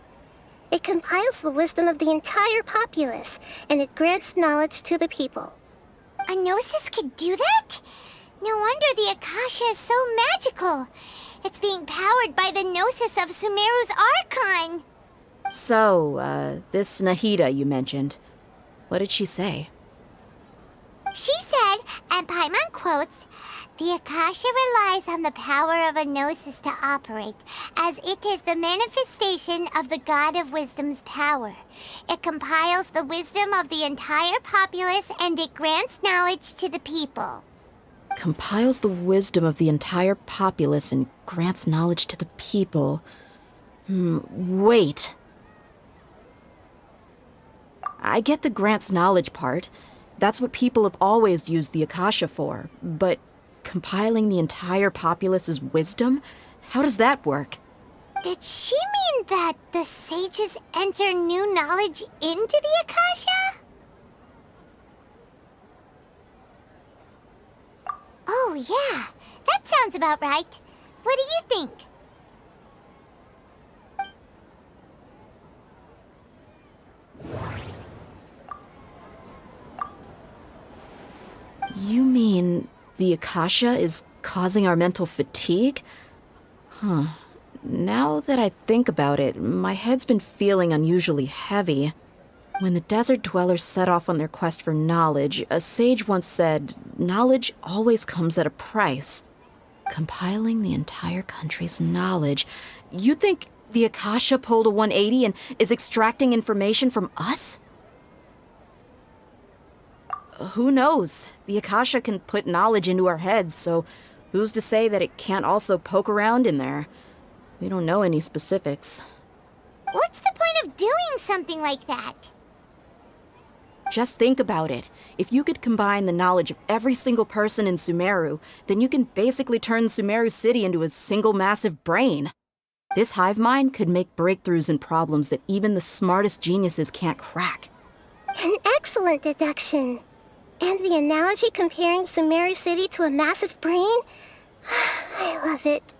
It compiles the wisdom of the entire populace, and it grants knowledge to the people. A gnosis could do that? No wonder the Akasha is so magical. It's being powered by the gnosis of Sumeru's Archon. So, this Nahida you mentioned, what did she say? She said, and Paimon quotes, "The Akasha relies on the power of a gnosis to operate, as it is the manifestation of the God of Wisdom's power. It compiles the wisdom of the entire populace and it grants knowledge to the people." Compiles the wisdom of the entire populace and grants knowledge to the people. Wait. I get the grants knowledge part. That's what people have always used the Akasha for. But compiling the entire populace's wisdom? How does that work? Did she mean that the sages enter new knowledge into the Akasha? Oh yeah, that sounds about right. What do you think? the Akasha is causing our mental fatigue? Huh. Now that I think about it, my head's been feeling unusually heavy. When the desert dwellers set off on their quest for knowledge, a sage once said, knowledge always comes at a price. Compiling the entire country's knowledge. You think the Akasha pulled a 180 and is extracting information from us? Who knows? The Akasha can put knowledge into our heads, so who's to say that it can't also poke around in there? We don't know any specifics. What's the point of doing something like that? Just think about it. If you could combine the knowledge of every single person in Sumeru, then you can basically turn Sumeru City into a single massive brain. This hive mind could make breakthroughs in problems that even the smartest geniuses can't crack. An excellent deduction. And the analogy comparing Sumeru City to a massive brain? I love it.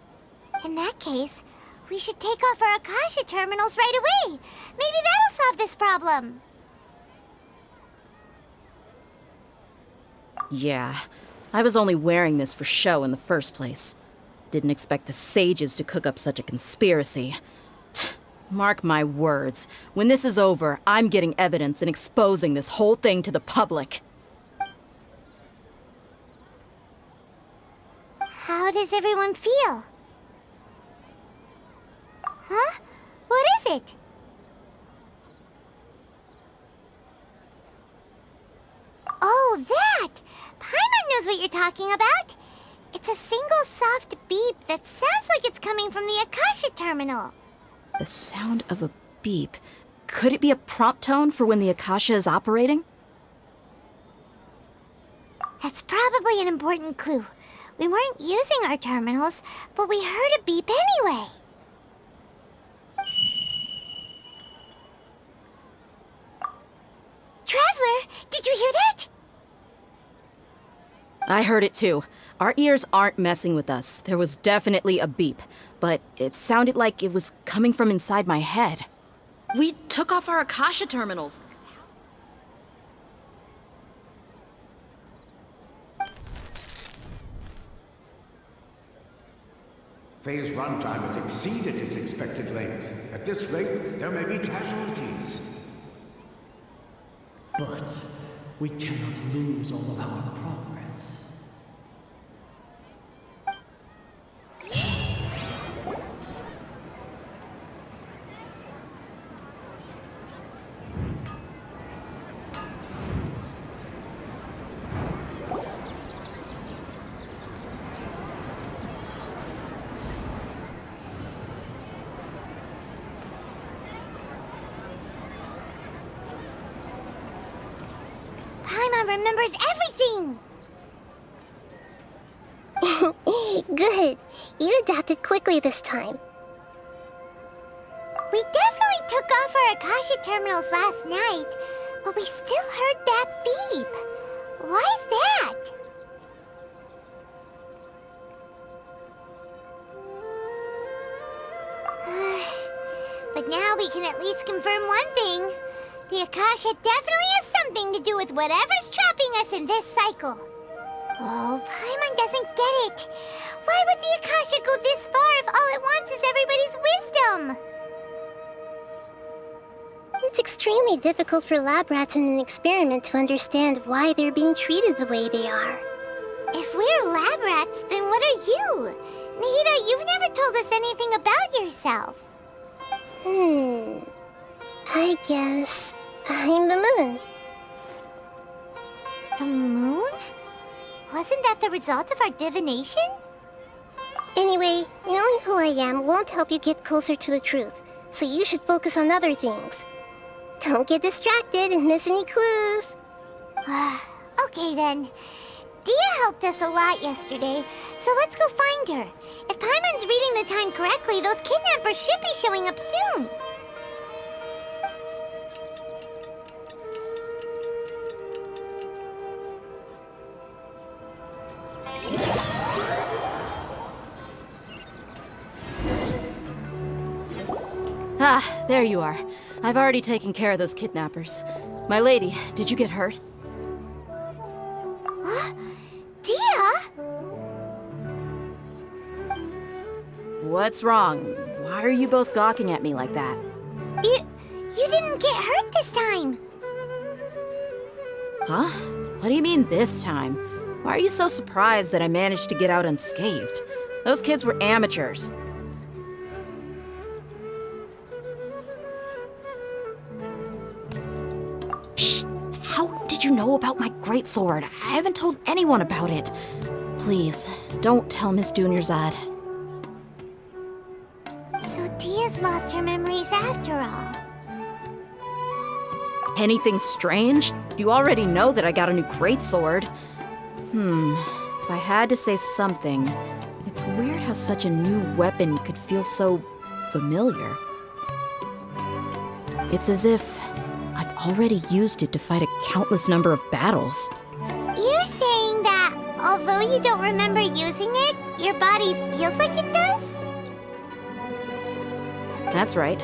In that case, we should take off our Akasha terminals right away. Maybe that'll solve this problem. Yeah, I was only wearing this for show in the first place. Didn't expect the sages to cook up such a conspiracy. Mark my words, when this is over, I'm getting evidence and exposing this whole thing to the public. How does everyone feel? Huh? What is it? Oh, that! Paimon knows what you're talking about. It's a single soft beep that sounds like it's coming from the Akasha terminal. The sound of a beep. Could it be a prompt tone for when the Akasha is operating? That's probably an important clue. We weren't using our terminals, but we heard a beep anyway. Traveler, did you hear that? I heard it too. Our ears aren't messing with us. There was definitely a beep, but it sounded like it was coming from inside my head. We took off our Akasha terminals. Phase runtime has exceeded its expected length. At this rate, there may be casualties. But we cannot lose all of our progress. Paimon remembers everything! Good. You adapted quickly this time. We definitely took off our Akasha terminals last night, but we still heard that beep. Why is that? But now we can at least confirm one thing. The Akasha definitely has something to do with whatever's trapping us in this cycle. Oh, Paimon doesn't get it. Why would the Akasha go this far if all it wants is everybody's wisdom? It's extremely difficult for lab rats in an experiment to understand why they're being treated the way they are. If we're lab rats, then what are you? Nihida, you've never told us anything about yourself. I guess I'm the moon. The moon? Wasn't that the result of our divination? Anyway, knowing who I am won't help you get closer to the truth, so you should focus on other things. Don't get distracted and miss any clues. Okay then. Dia helped us a lot yesterday, so let's go find her. If Paimon's reading the time correctly, those kidnappers should be showing up soon. Ah, there you are. I've already taken care of those kidnappers. My lady, did you get hurt? Dia? What's wrong? Why are you both gawking at me like that? You didn't get hurt this time. Huh? What do you mean this time? Why are you so surprised that I managed to get out unscathed? Those kids were amateurs. Shh! How did you know about my greatsword? I haven't told anyone about it. Please, don't tell Miss Dunyarzad. So Dia's lost her memories after all. Anything strange? You already know that I got a new greatsword. If I had to say something, it's weird how such a new weapon could feel so familiar. It's as if I've already used it to fight a countless number of battles. You're saying that although you don't remember using it, your body feels like it does? That's right.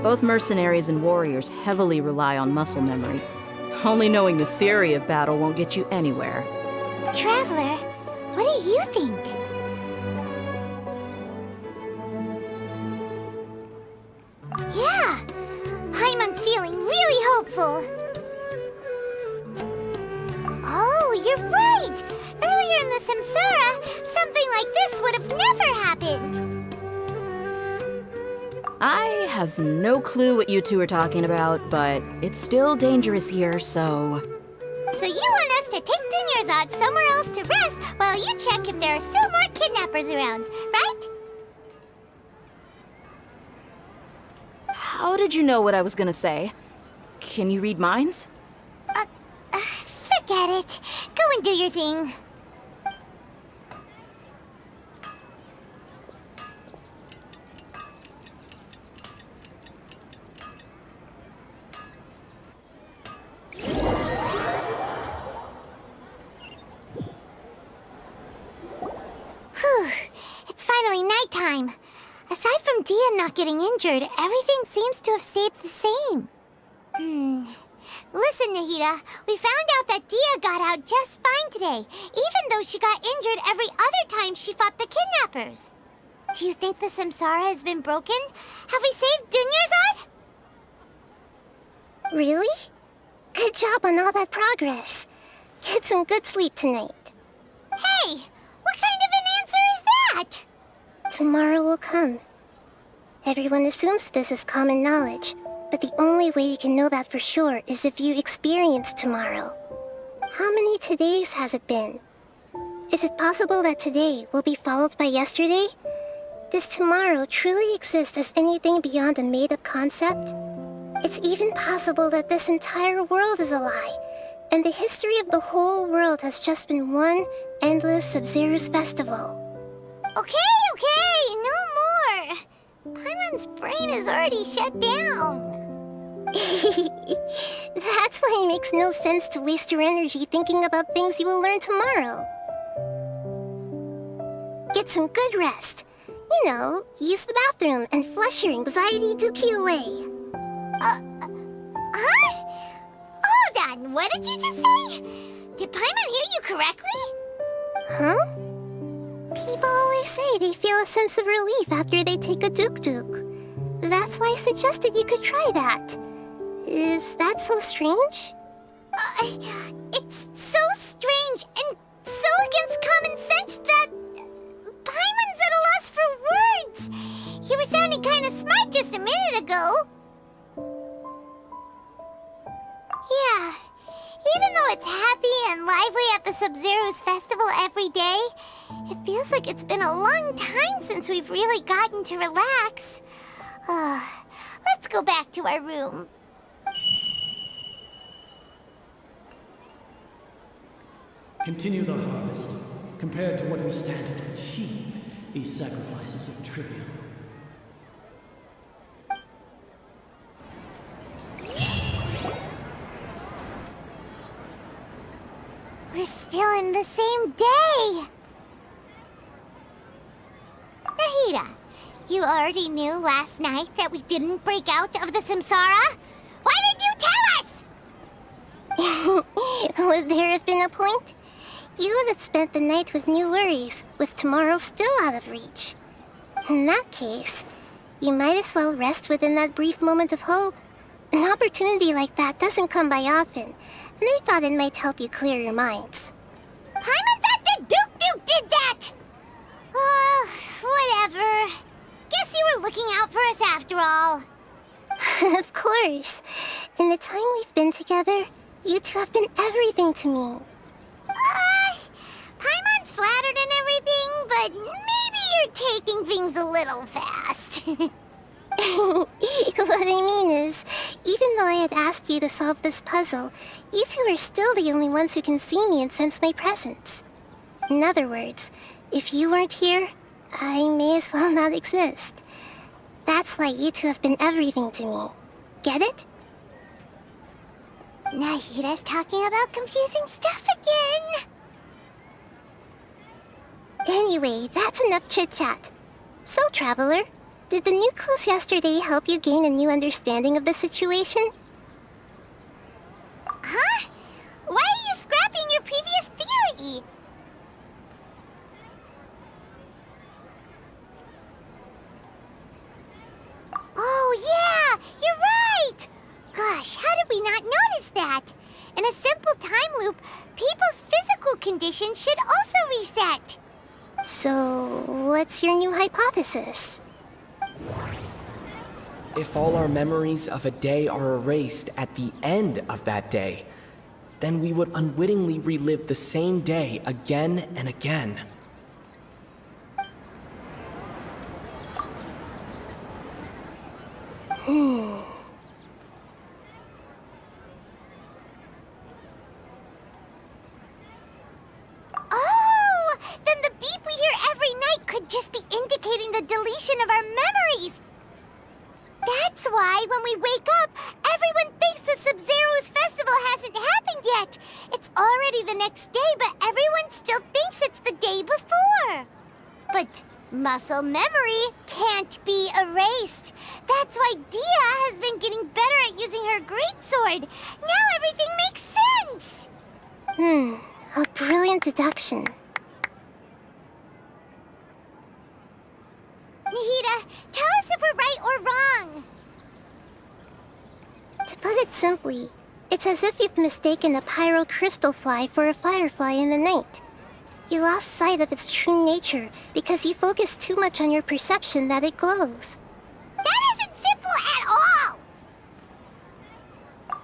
Both mercenaries and warriors heavily rely on muscle memory. Only knowing the theory of battle won't get you anywhere. Traveler, what do you think? Yeah, Paimon's feeling really hopeful. Oh, you're right! Earlier in the Samsara, something like this would have never happened. I have no clue what you two are talking about, but it's still dangerous here, so... So you want us to take Dunyarzad somewhere else to rest while you check if there are still more kidnappers around, right? How did you know what I was gonna say? Can you read minds? Forget it. Go and do your thing. It's finally nighttime. Aside from Dia not getting injured, everything seems to have stayed the same. Listen, Nahida, we found out that Dia got out just fine today, even though she got injured every other time she fought the kidnappers. Do you think the Samsara has been broken? Have we saved Dunyarzad? Really? Good job on all that progress. Get some good sleep tonight. Hey, what kind of an answer is that? Tomorrow will come. Everyone assumes this is common knowledge, but the only way you can know that for sure is if you experience tomorrow. How many todays has it been? Is it possible that today will be followed by yesterday? Does tomorrow truly exist as anything beyond a made-up concept? It's even possible that this entire world is a lie, and the history of the whole world has just been one endless Sub-Zero's festival. Okay, no more. Paimon's brain is already shut down. That's why it makes no sense to waste your energy thinking about things you will learn tomorrow. Get some good rest. You know, use the bathroom and flush your anxiety dookie away. Huh? Hold on, what did you just say? Did Paimon hear you correctly? Huh? People always say they feel a sense of relief after they take a duk-duk. That's why I suggested you could try that. Is that so strange? It's so strange and so against common sense that Paimon's at a loss for words. You were sounding kind of smart just a minute ago. Yeah, even though it's happy and lively at the Sub-Zero's festival every day, it feels like it's been a long time since we've really gotten to relax. Let's go back to our room. Continue the harvest. Compared to what we stand to achieve, these sacrifices are trivial. We're still in the same day! Nahida, you already knew last night that we didn't break out of the Samsara? Why did you tell us? Would there have been a point? You would have spent the night with new worries, with tomorrow still out of reach. In that case, you might as well rest within that brief moment of hope. An opportunity like that doesn't come by often, and I thought it might help you clear your minds. Paimon Duke did that! Whatever. Guess you were looking out for us after all. Of course. In the time we've been together, you two have been everything to me. Paimon's flattered and everything, but maybe you're taking things a little fast. What I mean is, even though I had asked you to solve this puzzle, you two are still the only ones who can see me and sense my presence. In other words, if you weren't here, I may as well not exist. That's why you two have been everything to me. Get it? Nahira's talking about confusing stuff again. Anyway, that's enough chit-chat. So, Traveler, did the new clues yesterday help you gain a new understanding of the situation? Huh? Why are you scrapping your previous theory? Oh, yeah! You're right! Gosh, how did we not notice that? In a simple time loop, people's physical conditions should also reset. So, what's your new hypothesis? If all our memories of a day are erased at the end of that day, then we would unwittingly relive the same day again and again. Oh! Then the beep we hear every night could just be indicating the deletion of our memories. That's why when we wake up, everyone thinks the Sub-Zero's festival hasn't happened yet. It's already the next day, but everyone still thinks it's the day before. But muscle memory can't be erased. That's why Dia has been getting better at using her greatsword. Now everything makes sense. A brilliant deduction. Nahida, tell us if we're right or wrong. To put it simply, it's as if you've mistaken a pyro crystal fly for a firefly in the night. You lost sight of its true nature because you focused too much on your perception that it glows. That isn't simple at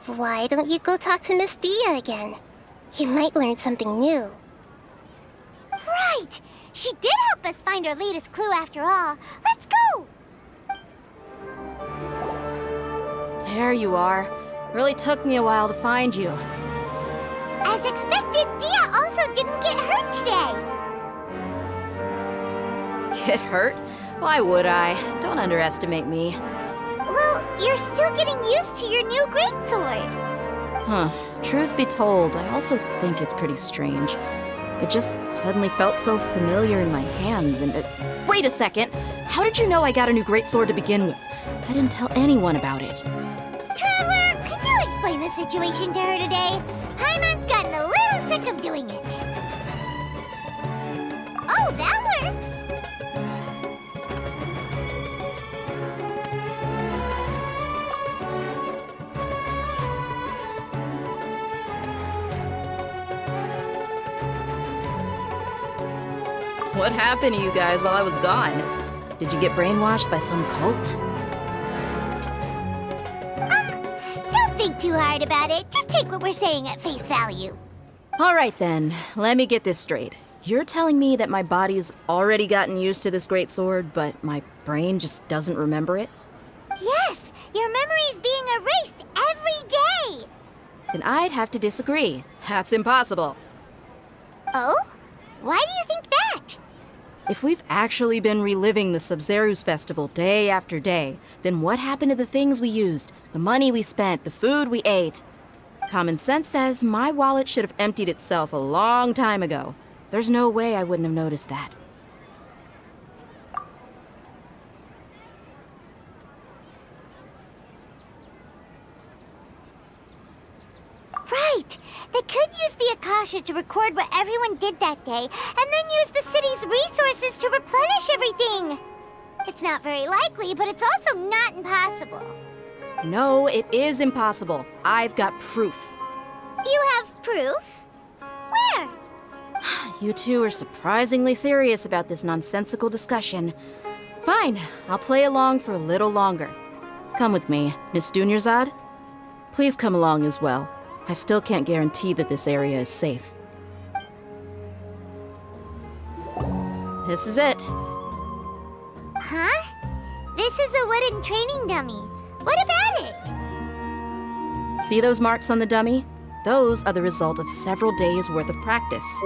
all! Why don't you go talk to Miss Dia again? You might learn something new. Right! She did help us find our latest clue after all. Let's go! There you are. Really took me a while to find you. As expected, Dia also didn't get hurt today. Get hurt? Why would I? Don't underestimate me. Well, you're still getting used to your new greatsword. Huh. Truth be told, I also think it's pretty strange. It just suddenly felt so familiar in my hands and... Wait a second! How did you know I got a new greatsword to begin with? I didn't tell anyone about it. Traveler, could you explain the situation to her today? Paimon's gotten a little sick of doing it. Oh, that works! What happened to you guys while I was gone? Did you get brainwashed by some cult? Don't think too hard about it. Just take what we're saying at face value. All right then, let me get this straight. You're telling me that my body's already gotten used to this greatsword, but my brain just doesn't remember it? Yes, your memory's being erased every day. Then I'd have to disagree. That's impossible. Oh? Why do you think that? If we've actually been reliving the Sub-Zero's festival day after day, then what happened to the things we used, the money we spent, the food we ate? Common sense says my wallet should have emptied itself a long time ago. There's no way I wouldn't have noticed that. Right! They could use the Akasha to record what everyone did that day, and then use the city's resources to replenish everything! It's not very likely, but it's also not impossible. No, it is impossible. I've got proof. You have proof? Where? You two are surprisingly serious about this nonsensical discussion. Fine, I'll play along for a little longer. Come with me, Miss Dunyarzad. Please come along as well. I still can't guarantee that this area is safe. This is it. Huh? This is a wooden training dummy. What about it? See those marks on the dummy? Those are the result of several days' worth of practice.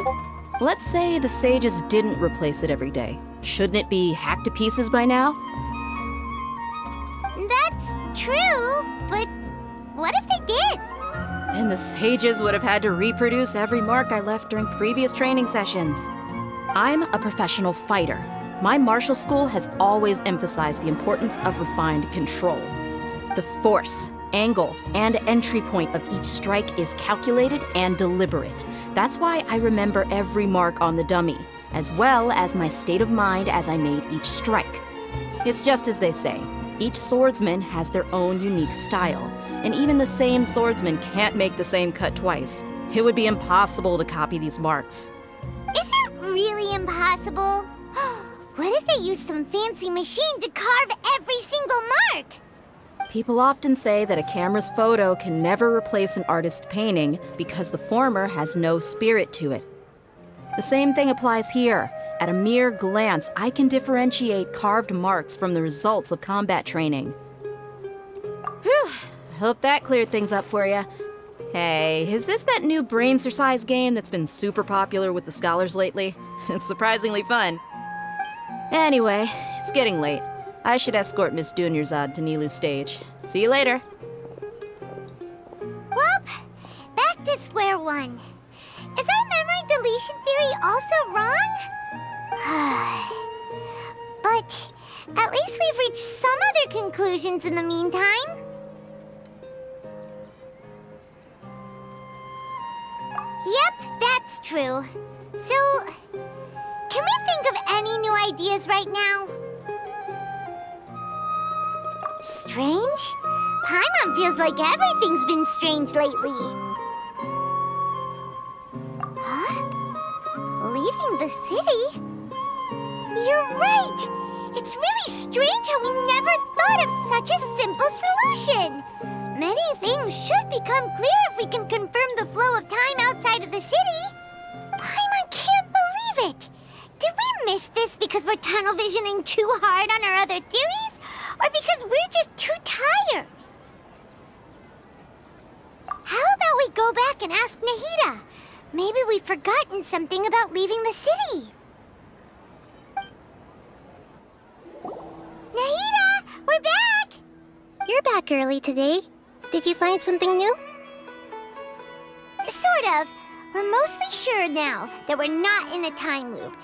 Let's say the sages didn't replace it every day. Shouldn't it be hacked to pieces by now? That's true, but what if they did? Then the sages would have had to reproduce every mark I left during previous training sessions. I'm a professional fighter. My martial school has always emphasized the importance of refined control. The force, angle, and entry point of each strike is calculated and deliberate. That's why I remember every mark on the dummy, as well as my state of mind as I made each strike. It's just as they say, each swordsman has their own unique style, and even the same swordsman can't make the same cut twice. It would be impossible to copy these marks. Is it really impossible? What if they used some fancy machine to carve every single mark? People often say that a camera's photo can never replace an artist's painting because the former has no spirit to it. The same thing applies here. At a mere glance, I can differentiate carved marks from the results of combat training. Whew, I hope that cleared things up for you. Hey, is this that new brain exercise game that's been super popular with the scholars lately? It's surprisingly fun. Anyway, it's getting late. I should escort Miss Dunyarzad to Nilu's stage. See you later. Well, back to square one. Is our memory deletion theory also wrong? But at least we've reached some other conclusions in the meantime. Yep, that's true. So, can we think of any new ideas right now? Strange? Paimon feels like everything's been strange lately. Huh? Leaving the city? You're right! It's really strange how we never thought of such a simple solution! Many things should become clear if we can confirm the flow of time outside of the city. Paimon can't believe it! Did we miss this because we're tunnel visioning too hard on our other theories? Or because we're just too tired? How about we go back and ask Nahida? Maybe we've forgotten something about leaving the city. Nahida, we're back! You're back early today. Did you find something new? Sort of. We're mostly sure now that we're not in a time loop.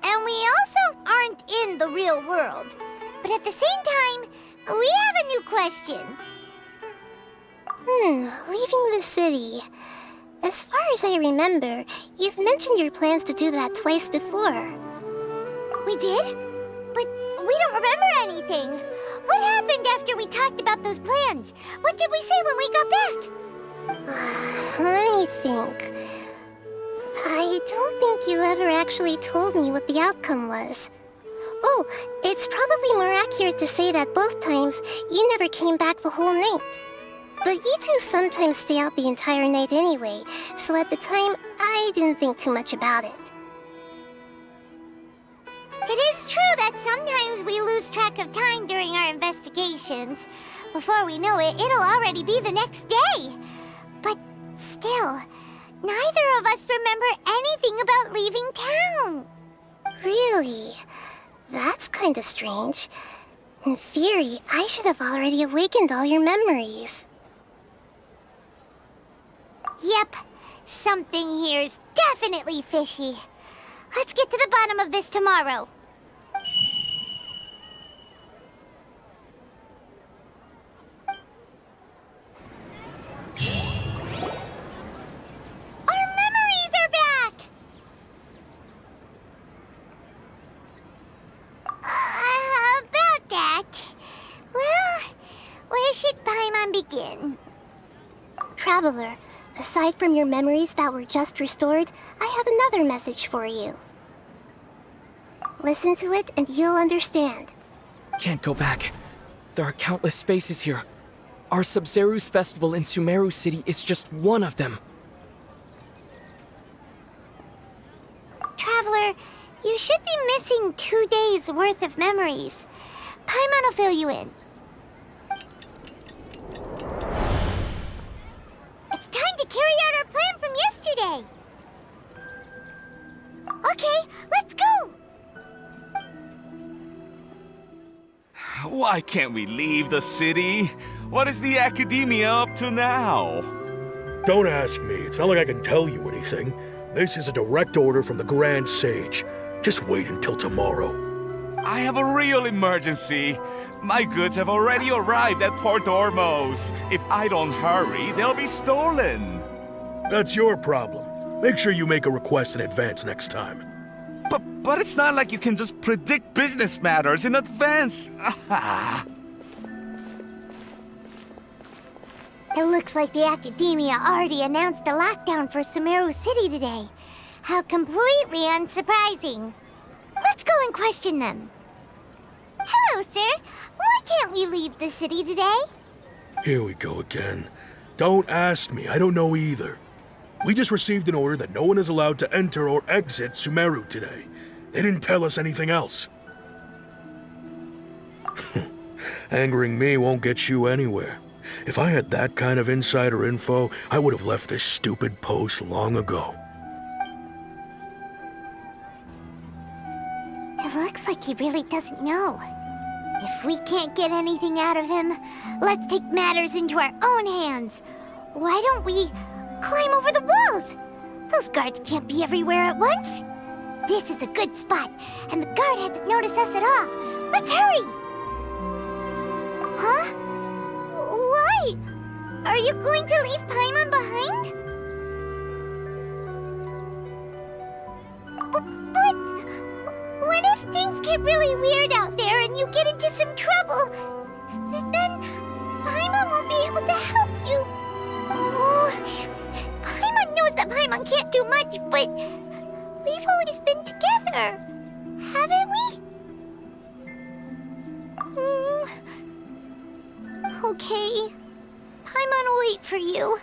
And we also aren't in the real world. But at the same time, we have a new question. Leaving the city. As far as I remember, you've mentioned your plans to do that twice before. We did? But we don't remember anything. What happened after we talked about those plans? What did we say when we got back? Let me think. I don't think you ever actually told me what the outcome was. Oh, it's probably more accurate to say that both times you never came back the whole night. But you two sometimes stay out the entire night anyway, so at the time, I didn't think too much about it. It is true that sometimes we lose track of time during our investigations. Before we know it, it'll already be the next day. But still, neither of us remember anything about leaving town. Really? That's kinda strange. In theory, I should have already awakened all your memories. Yep, something here's definitely fishy. Let's get to the bottom of this tomorrow. Our memories are back! About Paimon begin? Traveler, aside from your memories that were just restored, I have another message for you. Listen to it and you'll understand. Can't go back. There are countless spaces here. Our Sub-Zeru's festival in Sumeru City is just one of them. Traveler, you should be missing 2 days' worth of memories. Paimon will fill you in. It's time to carry out our plan from yesterday. Okay, let's go! Why can't we leave the city? What is the Academia up to now? Don't ask me. It's not like I can tell you anything. This is a direct order from the Grand Sage. Just wait until tomorrow. I have a real emergency. My goods have already arrived at Port Ormos. If I don't hurry, they'll be stolen. That's your problem. Make sure you make a request in advance next time. But it's not like you can just predict business matters in advance. It looks like the Academia already announced a lockdown for Sumeru City today. How completely unsurprising. Let's go and question them. Hello, sir. Why can't we leave the city today? Here we go again. Don't ask me. I don't know either. We just received an order that no one is allowed to enter or exit Sumeru today. They didn't tell us anything else. Angering me won't get you anywhere. If I had that kind of insider info, I would have left this stupid post long ago. It looks like he really doesn't know. If we can't get anything out of him, let's take matters into our own hands. Why don't we climb over the walls? Those guards can't be everywhere at once. This is a good spot, and the guard hasn't noticed us at all. Let's hurry! Huh? Why? Are you going to leave Paimon behind? But what if things get really weird out there and you get into some trouble? Then Paimon won't be able to help you. Oh, Paimon knows that Paimon can't do much, but we've always been together, haven't we? Okay. Paimon will wait for you.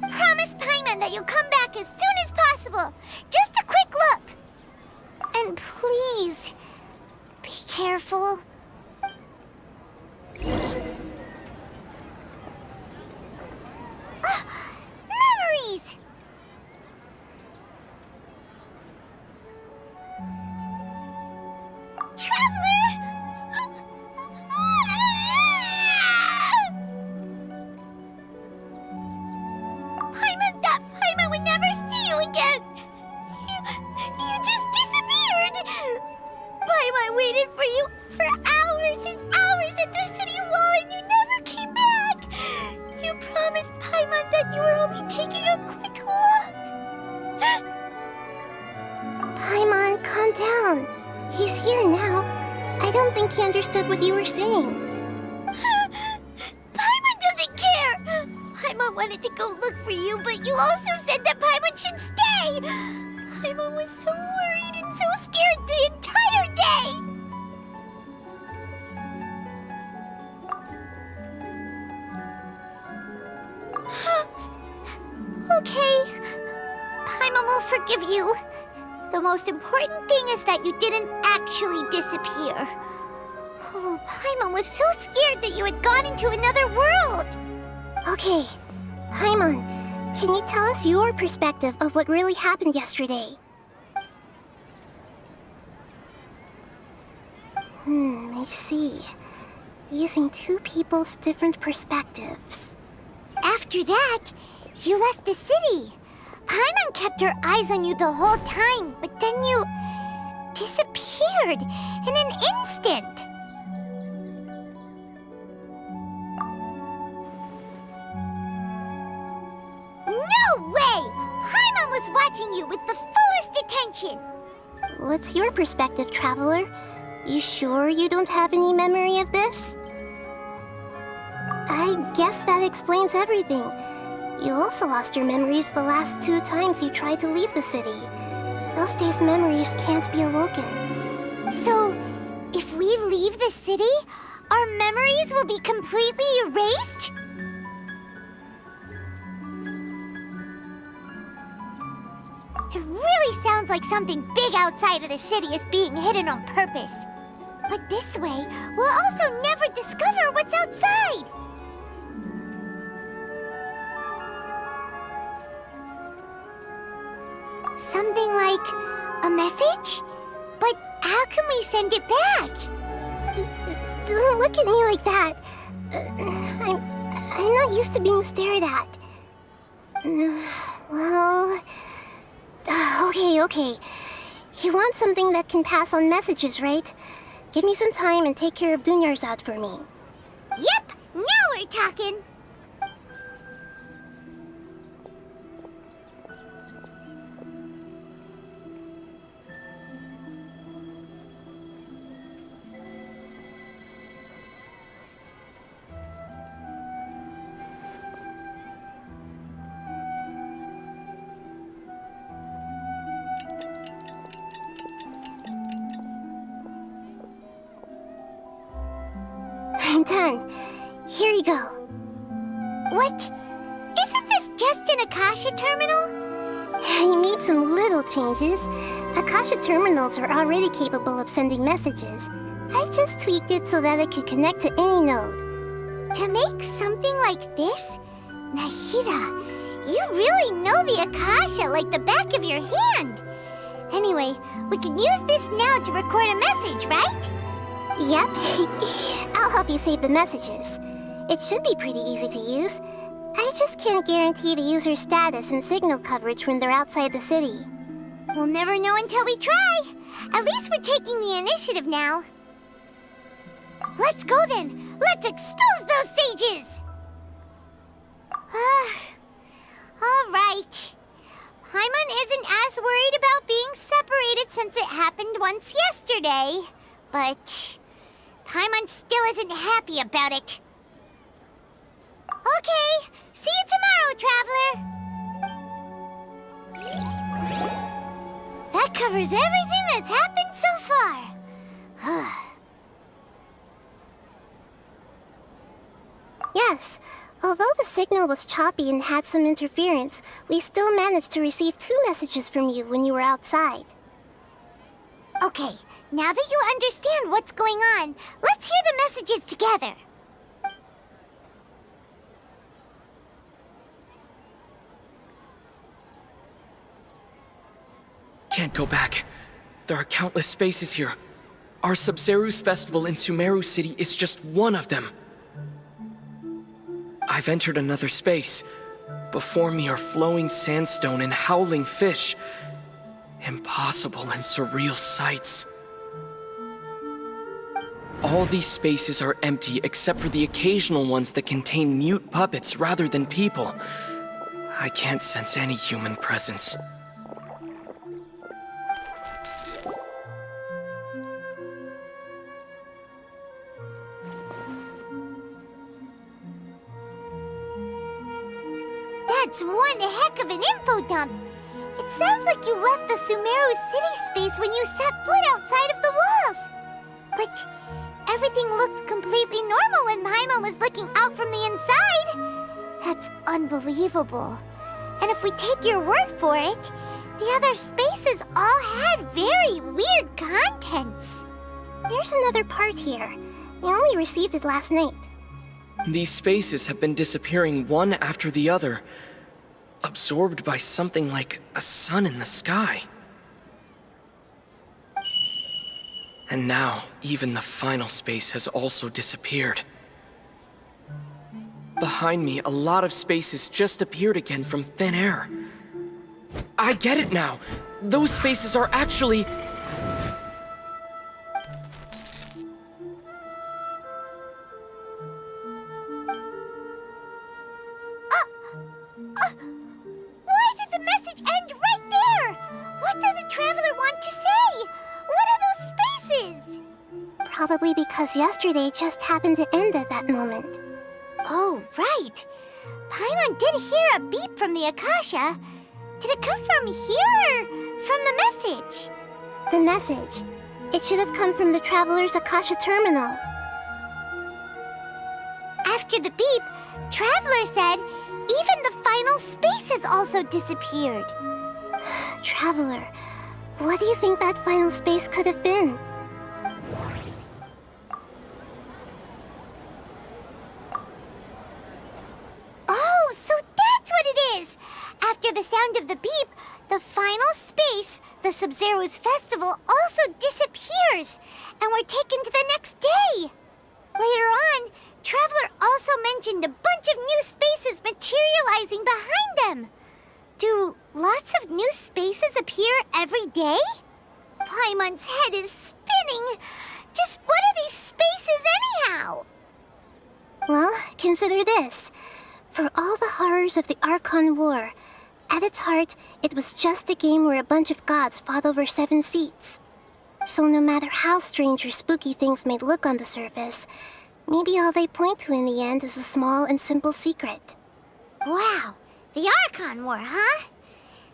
Promise Paimon that you'll come back as soon as possible. Just a quick look. And please, be careful. Memories! Traveler! Paimon thought Paimon would never see you again. You just disappeared. Paimon waited for you for hours and hours at the city wall and you never came back. You promised Paimon that you were only taking a quick look. Paimon, calm down. He's here now. I don't think he understood what you were saying. Paimon doesn't care. Paimon wanted to go look for you, but you also said that Paimon should stay. Paimon was so worried and so scared the entire day. Okay. Paimon will forgive you. The most important thing is that you didn't actually disappear. Oh, Paimon was so scared that you had gone into another world. Okay, Paimon, can you tell us your perspective of what really happened yesterday? I see. Using two people's different perspectives. After that, you left the city. Paimon kept her eyes on you the whole time, but then you disappeared in an instant. No way! Paimon was watching you with the fullest attention. What's your perspective, Traveler? You sure you don't have any memory of this? I guess that explains everything. You also lost your memories the last 2 times you tried to leave the city. Those days' memories can't be awoken. So, if we leave the city, our memories will be completely erased? It really sounds like something big outside of the city is being hidden on purpose. But this way, we'll also never discover what's outside! Something like a message? But how can we send it back? Don't look at me like that. I'm not used to being stared at. Well... Okay. You want something that can pass on messages, right? Give me some time and take care of Dunyarzad for me. Yep! Now we're talking! I'm done. Here you go. What? Isn't this just an Akasha terminal? You made some little changes. Akasha terminals are already capable of sending messages. I just tweaked it so that it can connect to any node. To make something like this? Nahida, you really know the Akasha like the back of your hand. Anyway, we can use this now to record a message, right? Yep. I'll help you save the messages. It should be pretty easy to use. I just can't guarantee the user's status and signal coverage when they're outside the city. We'll never know until we try. At least we're taking the initiative now. Let's go then. Let's expose those sages! All right. Paimon isn't as worried about being separated since it happened once yesterday. But Paimon still isn't happy about it. Okay, see you tomorrow, Traveler! That covers everything that's happened so far. Yes, although the signal was choppy and had some interference, we still managed to receive 2 messages from you when you were outside. Okay, now that you understand what's going on, let's hear the messages together. Can't go back. There are countless spaces here. Our Sub-Zeru's festival in Sumeru City is just one of them. I've entered another space. Before me are flowing sandstone and howling fish. Impossible and surreal sights. All these spaces are empty except for the occasional ones that contain mute puppets rather than people. I can't sense any human presence. That's one heck of an info dump. It sounds like you left the Sumeru city space when you set foot outside of the walls. But everything looked completely normal when Paimon was looking out from the inside. That's unbelievable. And if we take your word for it, the other spaces all had very weird contents. There's another part here. We only received it last night. These spaces have been disappearing one after the other, absorbed by something like a sun in the sky. And now, even the final space has also disappeared. Behind me, a lot of spaces just appeared again from thin air. I get it now! Those spaces are actually... Why did the message end right there? What did the Traveler want to say? What are those spaces? Probably because yesterday just happened to end at that moment. Oh, right. Paimon did hear a beep from the Akasha. Did it come from here or from the message? The message. It should have come from the Traveler's Akasha terminal. After the beep, Traveler said even the final spaces also disappeared. Traveler, what do you think that final space could have been? Oh, so that's what it is! After the sound of the beep, the final space, the Sub-Zero's festival, also disappears, and we're taken to the next day. Later on, Traveler also mentioned a bunch of new spaces materializing behind them. Do lots of new spaces appear every day? Paimon's head is spinning. Just what are these spaces anyhow? Well, consider this. For all the horrors of the Archon War, at its heart, it was just a game where a bunch of gods fought over 7 seats. So no matter how strange or spooky things may look on the surface, maybe all they point to in the end is a small and simple secret. Wow, the Archon War, huh?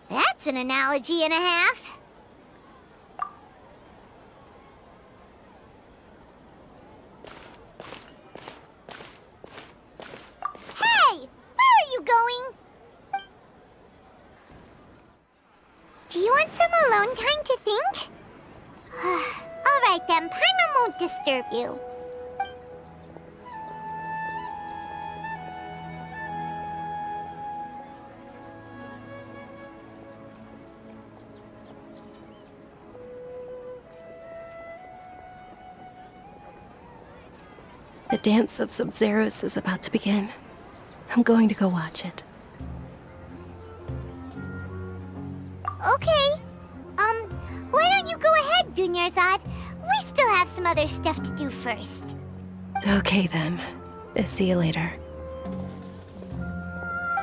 That's an analogy and a half. Hey, where are you going? Do you want some alone time to think? All right then, Paimon won't disturb you. The dance of Sub-Zeros is about to begin. I'm going to go watch it. Okay. Why don't you go ahead, Dunyarzad? We still have some other stuff to do first. Okay then. See you later.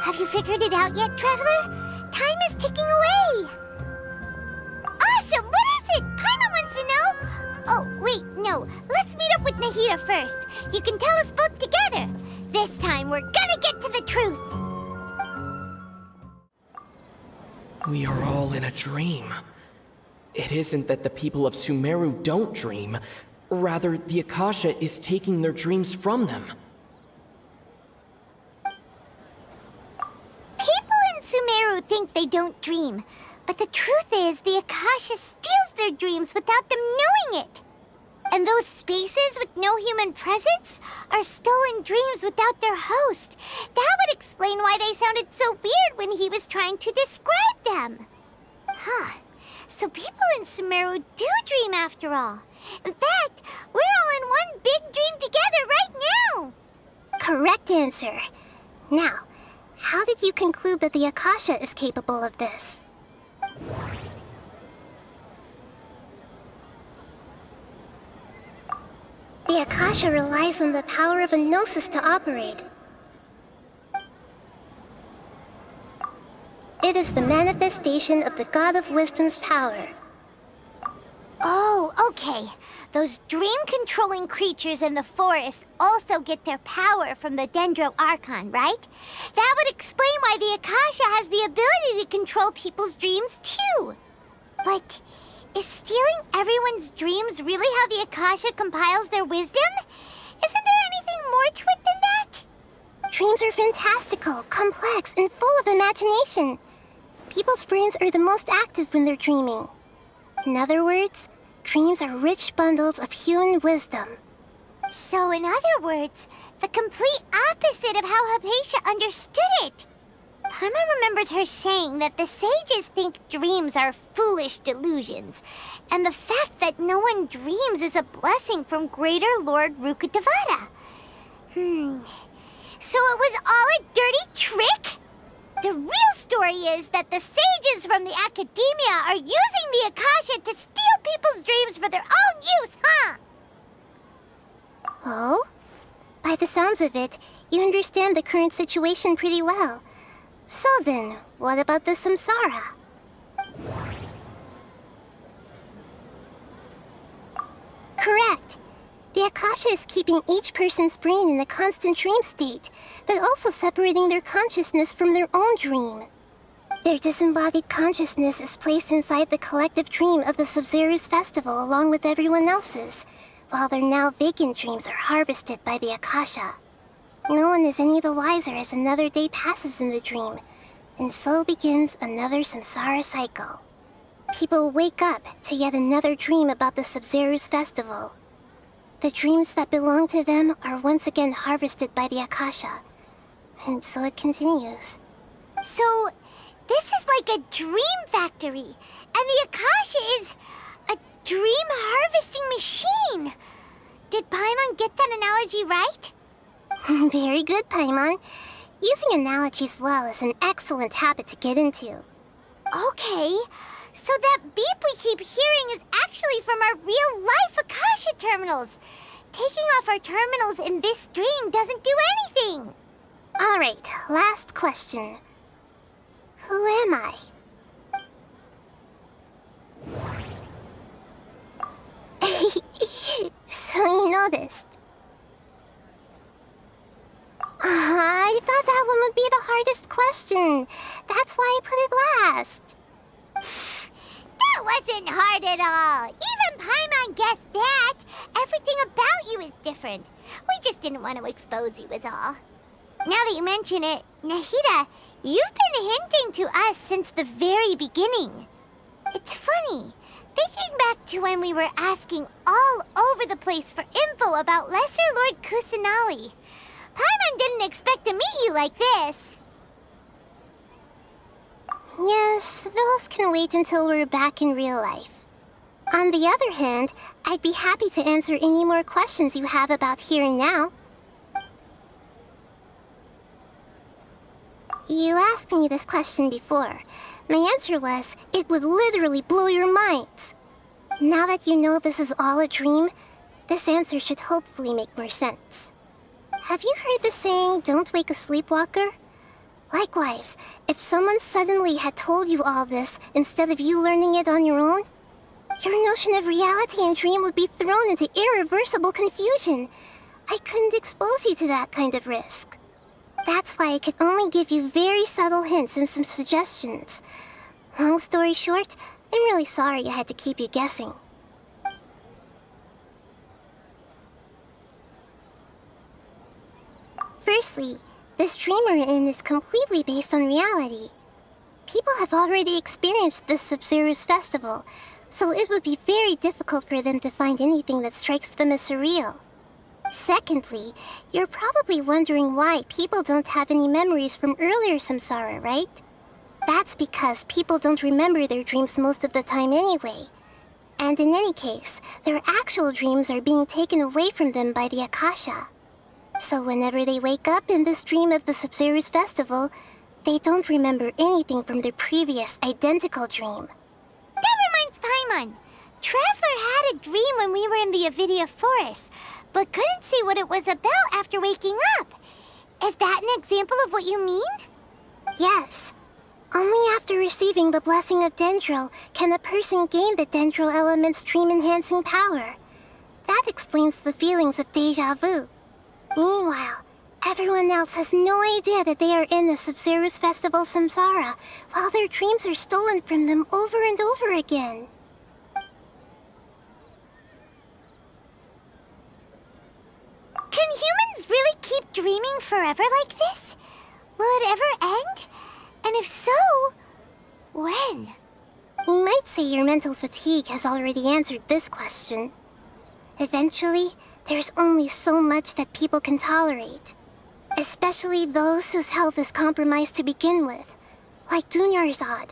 Have you figured it out yet, Traveler? Time is ticking away. Awesome! What is it? Paimon wants to know. Oh, wait, no. Let's meet up with Nahida first. You can tell us both together. This time, we're gonna get to the truth. We are all in a dream. It isn't that the people of Sumeru don't dream. Rather, the Akasha is taking their dreams from them. People in Sumeru think they don't dream. But the truth is, the Akasha steals their dreams without them knowing it. And those spaces with no human presence are stolen dreams without their host. That would explain why they sounded so weird when he was trying to describe them. Huh. So people in Sumeru do dream after all. In fact, we're all in one big dream together right now. Correct answer. Now, how did you conclude that the Akasha is capable of this? The Akasha relies on the power of a gnosis to operate. It is the manifestation of the God of Wisdom's power. Oh, okay. Those dream-controlling creatures in the forest also get their power from the Dendro Archon, right? That would explain why the Akasha has the ability to control people's dreams, too. But is stealing everyone's dreams really how the Akasha compiles their wisdom? Isn't there anything more to it than that? Dreams are fantastical, complex, and full of imagination. People's brains are the most active when they're dreaming. In other words, dreams are rich bundles of human wisdom. So in other words, the complete opposite of how Hypatia understood it. Paimon remembers her saying that the sages think dreams are foolish delusions, and the fact that no one dreams is a blessing from Greater Lord Rukkhadevata. So it was all a dirty trick? The real story is that the sages from the Academia are using the Akasha to steal people's dreams for their own use, huh? Oh? By the sounds of it, you understand the current situation pretty well. So then, what about the Samsara? Correct. The The Akasha is keeping each person's brain in a constant dream state, but also separating their consciousness from their own dream. Their disembodied consciousness is placed inside the collective dream of the Sub-Zero's festival along with everyone else's, while their now vacant dreams are harvested by the Akasha. No one is any the wiser as another day passes in the dream, and so begins another samsara cycle. People wake up to yet another dream about the Sub-Zero's festival. The dreams that belong to them are once again harvested by the Akasha, and so it continues. So, this is like a dream factory, and the Akasha is a dream harvesting machine. Did Paimon get that analogy right? Very good, Paimon. Using analogies well is an excellent habit to get into. Okay, so that beep we keep hearing is actually from our real-life Akasha terminals. Taking off our terminals in this dream doesn't do anything. All right, last question. Who am I? So you noticed. I thought that one would be the hardest question. That's why I put it last. That wasn't hard at all. Even Paimon guessed that. Everything about you is different. We just didn't want to expose you is all. Now that you mention it, Nahida, you've been hinting to us since the very beginning. It's funny, thinking back to when we were asking all over the place for info about Lesser Lord Kusanali. Paimon didn't expect to meet you like this. Yes, those can wait until we're back in real life. On the other hand, I'd be happy to answer any more questions you have about here and now. You asked me this question before. My answer was, it would literally blow your minds. Now that you know this is all a dream, this answer should hopefully make more sense. Have you heard the saying, don't wake a sleepwalker? Likewise, if someone suddenly had told you all this instead of you learning it on your own, your notion of reality and dream would be thrown into irreversible confusion. I couldn't expose you to that kind of risk. That's why I could only give you very subtle hints and some suggestions. Long story short, I'm really sorry I had to keep you guessing. Firstly, this dream we're in is completely based on reality. People have already experienced this Sub-Zero's festival, so it would be very difficult for them to find anything that strikes them as surreal. Secondly, you're probably wondering why people don't have any memories from earlier samsara, right? That's because people don't remember their dreams most of the time anyway. And in any case, their actual dreams are being taken away from them by the Akasha. So whenever they wake up in this dream of the Sub-Zero's festival, they don't remember anything from their previous identical dream. That reminds Paimon. Traveler had a dream when we were in the Avidia Forest, but couldn't see what it was about after waking up. Is that an example of what you mean? Yes. Only after receiving the blessing of Dendro can a person gain the Dendro element's dream-enhancing power. That explains the feelings of déjà vu. Meanwhile, everyone else has no idea that they are in the Sub-Zero's festival samsara, while their dreams are stolen from them over and over again. Can humans really keep dreaming forever like this? Will it ever end? And if so, when? You might say your mental fatigue has already answered this question. Eventually, there's only so much that people can tolerate. Especially those whose health is compromised to begin with, like Dunyarzad.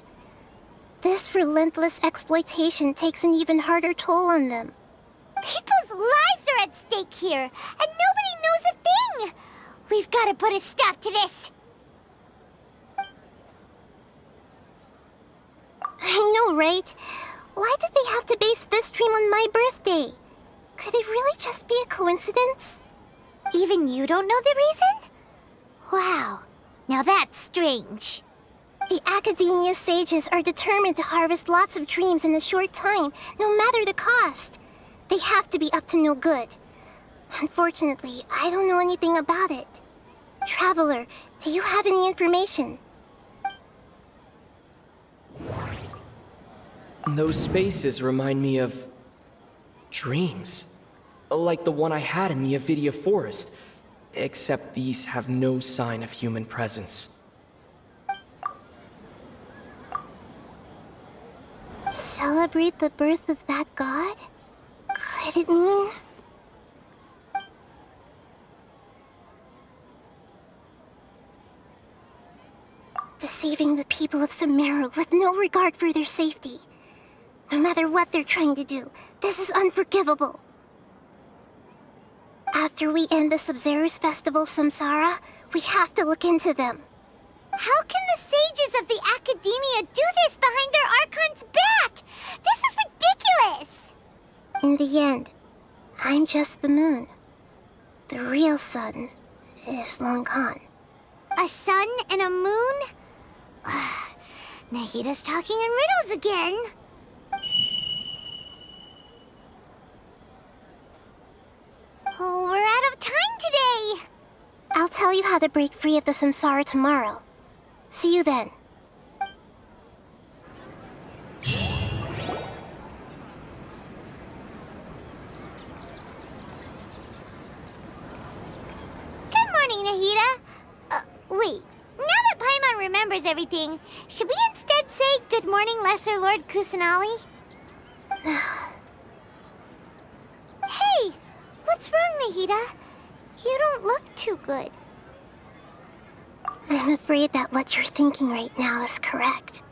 This relentless exploitation takes an even harder toll on them. People's lives are at stake here, and nobody knows a thing! We've got to put a stop to this! I know, right? Why did they have to base this dream on my birthday? Could it really just be a coincidence? Even you don't know the reason? Wow, now that's strange. The Academia sages are determined to harvest lots of dreams in a short time, no matter the cost. They have to be up to no good. Unfortunately, I don't know anything about it. Traveler, do you have any information? Those spaces remind me of dreams. Like the one I had in the Avidia Forest. Except these have no sign of human presence. Celebrate the birth of that god? Could it mean... deceiving the people of Sumeru with no regard for their safety. No matter what they're trying to do, this is unforgivable. After we end the Sub-Zero's festival, Samsara, we have to look into them. How can the sages of the Academia do this behind their Archon's back? This is ridiculous! In the end, I'm just the moon. The real sun is long gone. A sun and a moon? Nahida's talking in riddles again. Oh, we're out of time today! I'll tell you how to break free of the Samsara tomorrow. See you then. Good morning, Nahida. Wait. Now that Paimon remembers everything, should we instead say good morning, Lesser Lord Kusanali? Hey! What's wrong, Nahida? You don't look too good. I'm afraid that what you're thinking right now is correct.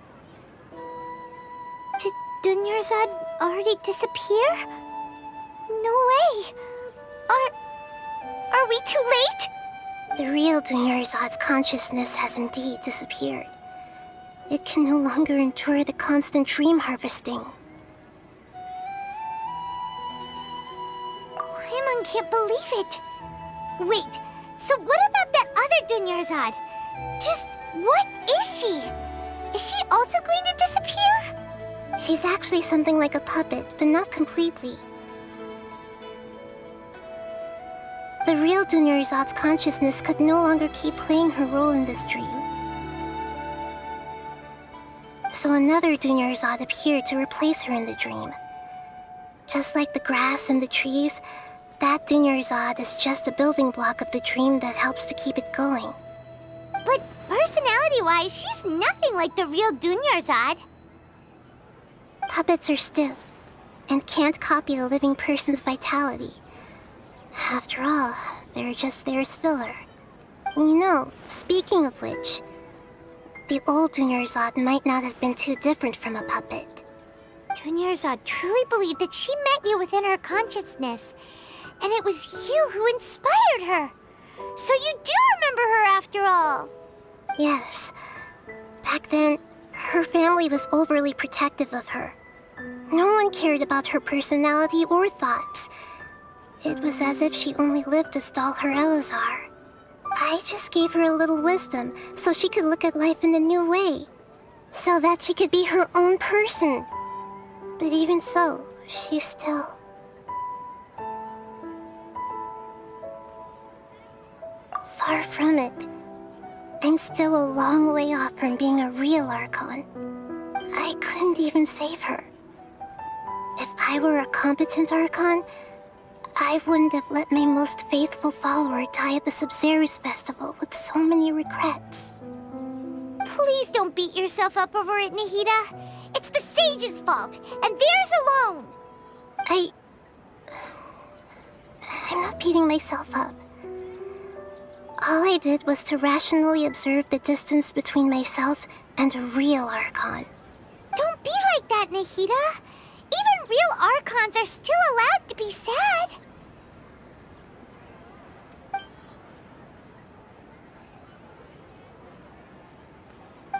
Did Dunyarzad already disappear? No way! Are we too late? The real Dunyarzad's consciousness has indeed disappeared. It can no longer endure the constant dream harvesting. Paimon can't believe it. Wait, so what about that other Dunyarzad? Just what is she? Is she also going to disappear? She's actually something like a puppet, but not completely. The real Dunyarzad's consciousness could no longer keep playing her role in this dream. So another Dunyarzad appeared to replace her in the dream. Just like the grass and the trees, that Dunyarzad is just a building block of the dream that helps to keep it going. But personality-wise, she's nothing like the real Dunyarzad. Puppets are stiff and can't copy a living person's vitality. After all, they're just there as filler. You know, speaking of which, the old Dunyarzad might not have been too different from a puppet. Dunyarzad truly believed that she met you within her consciousness, and it was you who inspired her. So you do remember her after all. Yes. Back then, her family was overly protective of her. No one cared about her personality or thoughts. It was as if she only lived to stall her Elazar. I just gave her a little wisdom so she could look at life in a new way. So that she could be her own person. But even so, she's still... far from it. I'm still a long way off from being a real Archon. I couldn't even save her. If I were a competent Archon, I wouldn't have let my most faithful follower die at the Sub-Zero's festival with so many regrets. Please don't beat yourself up over it, Nahida. It's the sage's fault, and theirs alone. I'm not beating myself up. All I did was to rationally observe the distance between myself and a real Archon. Don't be like that, Nahida. Even real Archons are still allowed to be sad.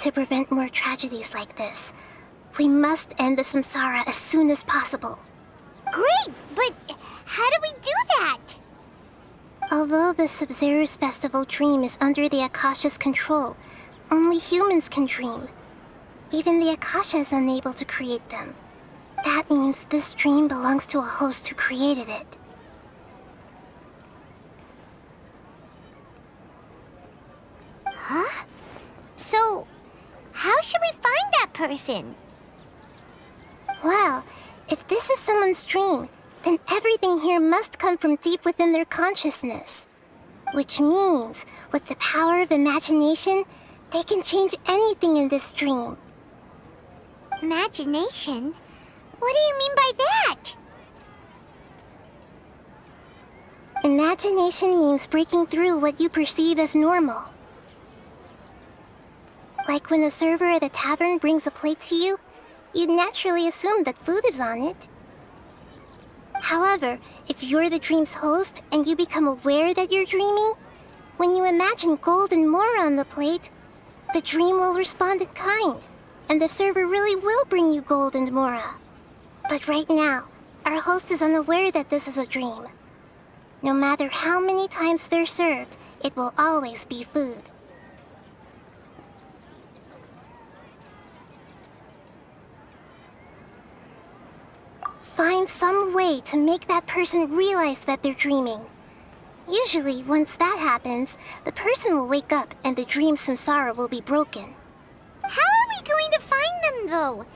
To prevent more tragedies like this, we must end the Samsara as soon as possible. Great, but how do we do that? Although the Sub-Zero's festival dream is under the Akasha's control, only humans can dream. Even the Akasha is unable to create them. That means this dream belongs to a host who created it. Huh? So, how should we find that person? Well, if this is someone's dream, then everything here must come from deep within their consciousness. Which means, with the power of imagination, they can change anything in this dream. Imagination? What do you mean by that? Imagination means breaking through what you perceive as normal. Like when the server at a tavern brings a plate to you, you'd naturally assume that food is on it. However, if you're the dream's host and you become aware that you're dreaming, when you imagine gold and more on the plate, the dream will respond in kind, and the server really will bring you gold and mora. But right now, our host is unaware that this is a dream. No matter how many times they're served, it will always be food. Find some way to make that person realize that they're dreaming. Usually, once that happens, the person will wake up and the dream samsara will be broken. How are we going to find them, though?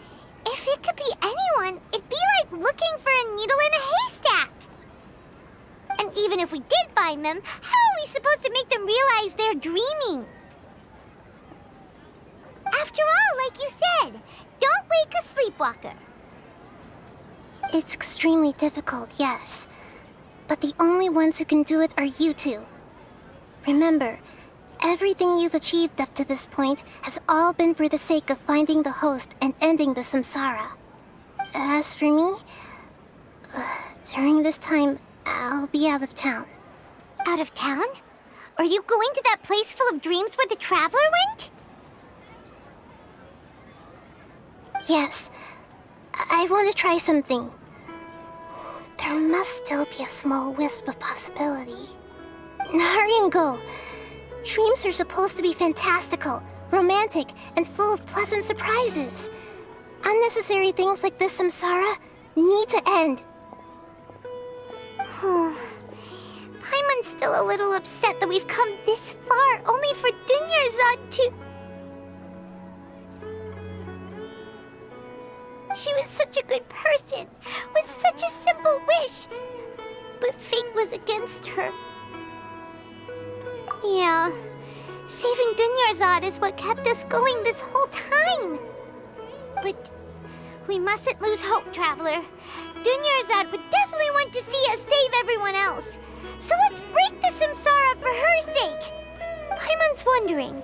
If it could be anyone, it'd be like looking for a needle in a haystack. And even if we did find them, how are we supposed to make them realize they're dreaming? After all, like you said, don't wake a sleepwalker. It's extremely difficult, yes. But the only ones who can do it are you two. Remember, everything you've achieved up to this point has all been for the sake of finding the host and ending the samsara. As for me, during this time, I'll be out of town. Out of town? Are you going to that place full of dreams where the traveler went? Yes. I want to try something. There must still be a small wisp of possibility. Hurry and go. Dreams are supposed to be fantastical, romantic, and full of pleasant surprises. Unnecessary things like this samsara need to end. Paimon's still a little upset that we've come this far only for Dunyarzad to... She was such a good person, with such a simple wish. But fate was against her. Yeah, saving Dunyarzad is what kept us going this whole time. But we mustn't lose hope, Traveler. Dunyarzad would definitely want to see us save everyone else. So let's break the samsara for her sake. Paimon's wondering,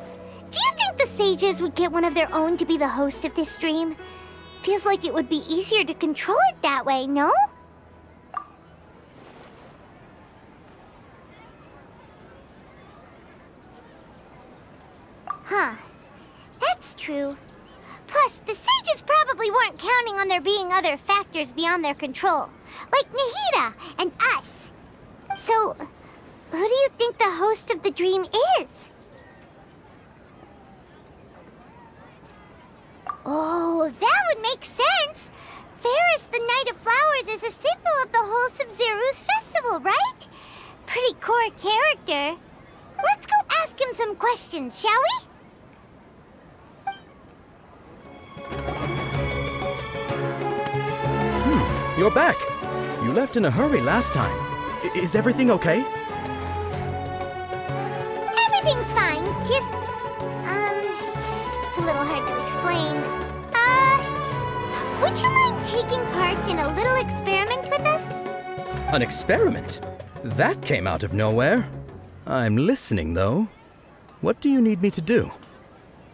do you think the sages would get one of their own to be the host of this stream? Feels like it would be easier to control it that way, no? Huh. That's true. Plus, the sages probably weren't counting on there being other factors beyond their control, like Nahida and us. So, who do you think the host of the dream is? Oh, that would make sense. Ferris, the Knight of Flowers, is a symbol of the whole Sub-Zero's festival, right? Pretty core character. Let's go ask him some questions, shall we? You're back. You left in a hurry last time. Is everything okay? Everything's fine. Just, it's a little hard to explain. Would you mind taking part in a little experiment with us? An experiment? That came out of nowhere. I'm listening, though. What do you need me to do?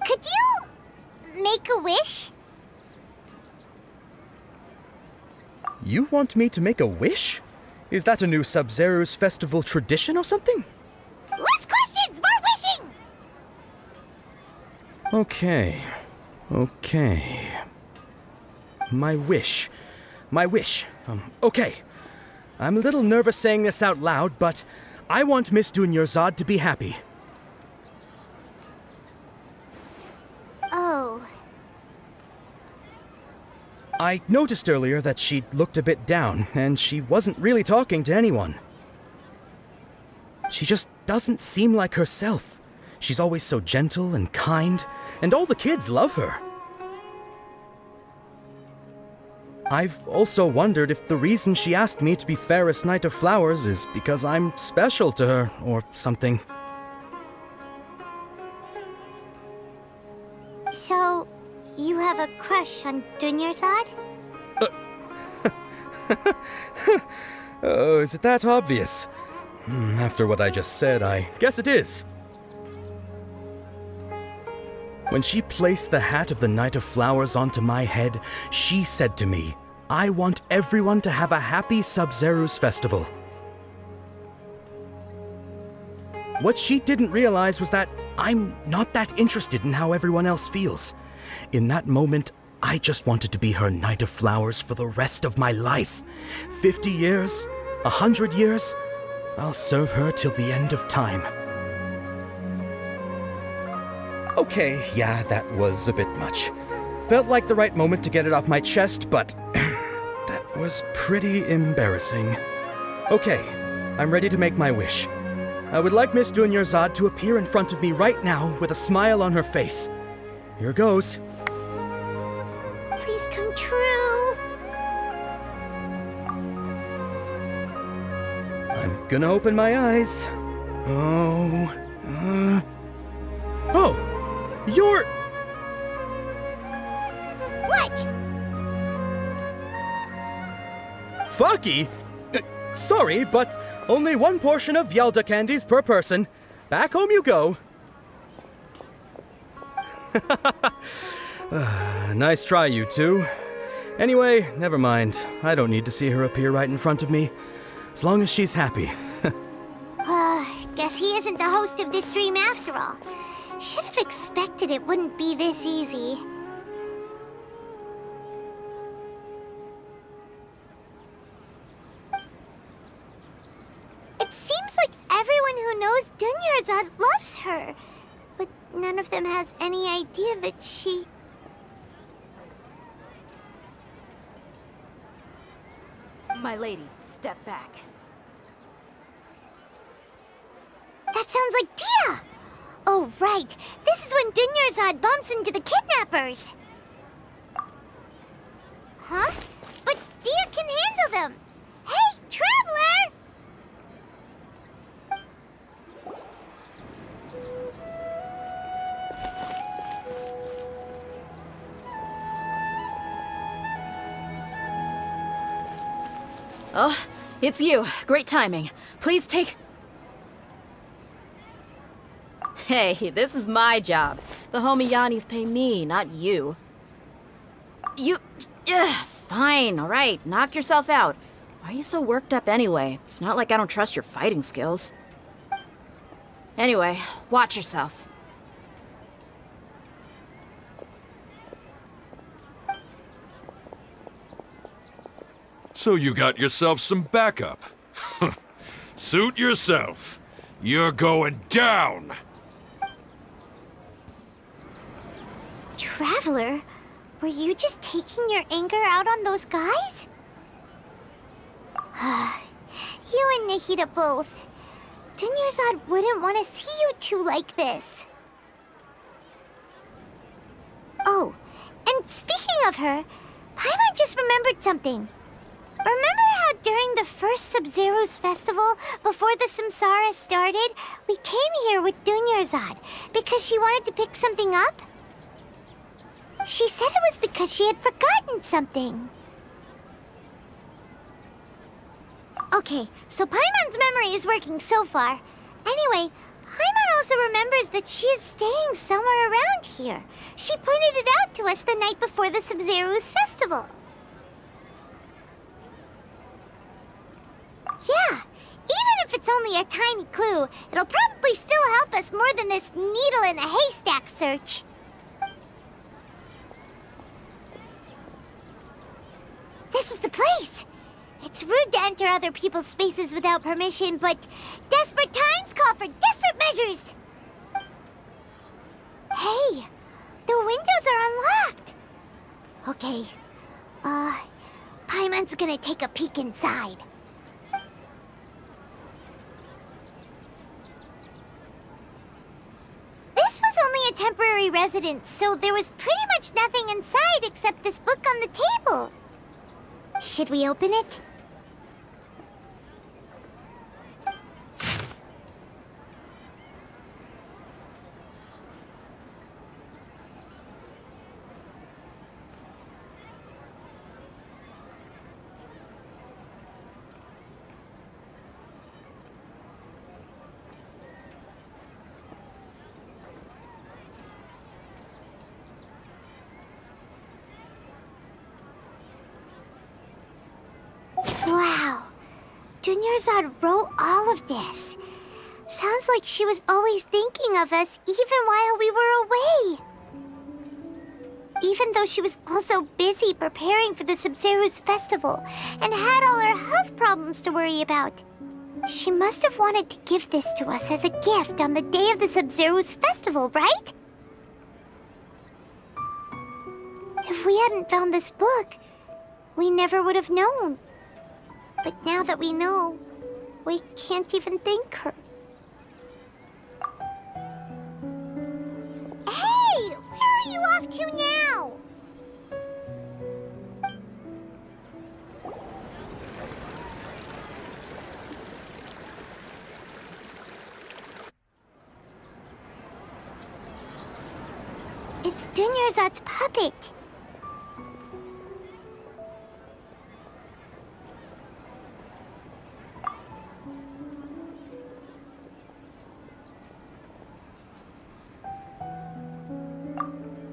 Could you make a wish? You want me to make a wish? Is that a new Sub-Zero's festival tradition or something? Less questions, more wishing! Okay. My wish. Okay. I'm a little nervous saying this out loud, but I want Miss Dunyarzad to be happy. Oh. I noticed earlier that she looked a bit down, and she wasn't really talking to anyone. She just doesn't seem like herself. She's always so gentle and kind, and all the kids love her. I've also wondered if the reason she asked me to be Fairest Knight of Flowers is because I'm special to her, or something. So, you have a crush on Dunyarzad? Oh, is it that obvious? After what I just said, I guess it is. When she placed the hat of the Knight of Flowers onto my head, she said to me, "I want everyone to have a happy Sub-Zeru's festival." What she didn't realize was that I'm not that interested in how everyone else feels. In that moment, I just wanted to be her Knight of Flowers for the rest of my life. 50 years, 100 years, I'll serve her till the end of time. Okay, yeah, that was a bit much. Felt like the right moment to get it off my chest, but that was pretty embarrassing. Okay, I'm ready to make my wish. I would like Miss Dunyarzad to appear in front of me right now with a smile on her face. Here goes. Please come true. I'm gonna open my eyes. Oh, you're... What? Fucky? Sorry, but only one portion of Yalda candies per person. Back home you go. Nice try, you two. Anyway, never mind. I don't need to see her appear right in front of me. As long as she's happy. Guess he isn't the host of this dream after all. Should have expected it wouldn't be this easy. It seems like everyone who knows Dunyarzad loves her, but none of them has any idea that she... My lady, step back. That sounds like Dia! Oh, right. This is when Dunyarzad bumps into the kidnappers. Huh? But Dia can handle them. Hey, Traveler! Oh, it's you. Great timing. Please take... Hey, this is my job. The homie Yanni's pay me, not you. You... fine, alright. Knock yourself out. Why are you so worked up anyway? It's not like I don't trust your fighting skills. Anyway, watch yourself. So you got yourself some backup. Suit yourself. You're going down! Traveler, were you just taking your anger out on those guys? You and Nahida both. Dunyarzad wouldn't want to see you two like this. Oh, and speaking of her, Paimon just remembered something. Remember how during the first Sub-Zeru's festival, before the Samsara started, we came here with Dunyarzad because she wanted to pick something up? She said it was because she had forgotten something. Okay, so Paimon's memory is working so far. Anyway, Paimon also remembers that she is staying somewhere around here. She pointed it out to us the night before the Sub-Zeru's festival. Yeah, even if it's only a tiny clue, it'll probably still help us more than this needle in a haystack search. This is the place! It's rude to enter other people's spaces without permission, but desperate times call for desperate measures! Hey, the windows are unlocked! Okay, Paimon's gonna take a peek inside. temporary residence, so there was pretty much nothing inside except this book on the table. Should we open it? Wow. Dunyarzad wrote all of this. Sounds like she was always thinking of us even while we were away. Even though she was also busy preparing for the Sabzeruz festival and had all her health problems to worry about. She must have wanted to give this to us as a gift on the day of the Sabzeruz festival, right? If we hadn't found this book, we never would have known. But now that we know, we can't even thank her. Hey! Where are you off to now? It's Dunyarzad's puppet.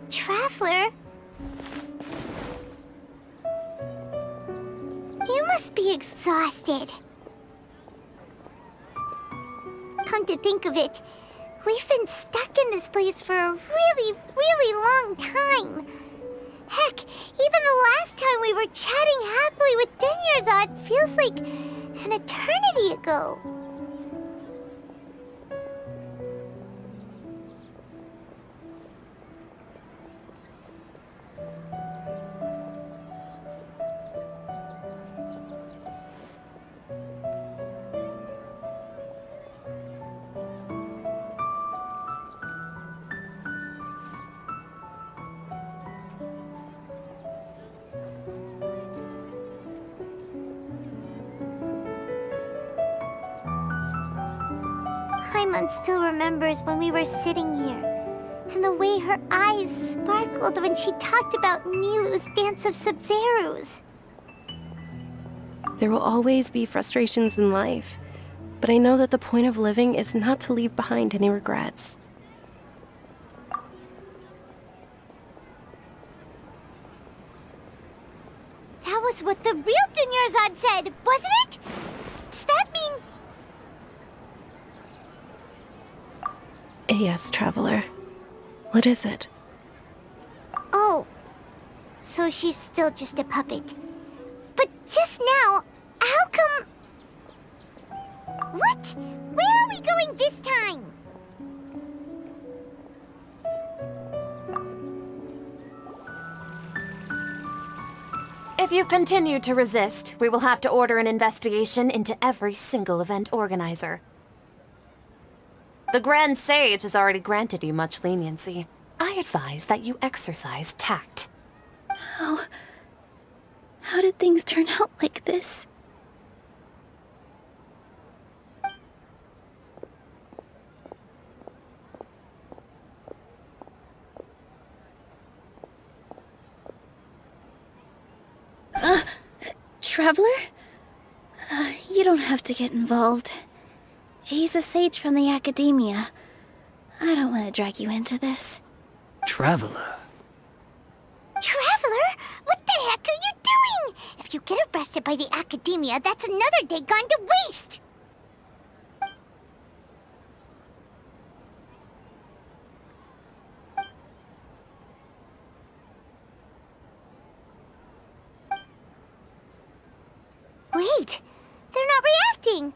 Traveler? You must be exhausted. Come to think of it, we've been stuck in this place for a really, really long time. Heck, even the last time we were chatting happily with Dunyarzad feels like an eternity ago. Paimon still remembers when we were sitting here, and the way her eyes sparkled when she talked about Nilu's Dance of Sabzeruz. There will always be frustrations in life, but I know that the point of living is not to leave behind any regrets. That was what the real Dunyarzad said, wasn't it? Does that mean... Yes, Traveler. What is it? Oh, so she's still just a puppet. But just now, how come... What? Where are we going this time? If you continue to resist, we will have to order an investigation into every single event organizer. The Grand Sage has already granted you much leniency. I advise that you exercise tact. How did things turn out like this? Traveler? You don't have to get involved. He's a sage from the Academia. I don't want to drag you into this. Traveler? Traveler? What the heck are you doing? If you get arrested by the Academia, that's another day gone to waste! Wait, they're not reacting!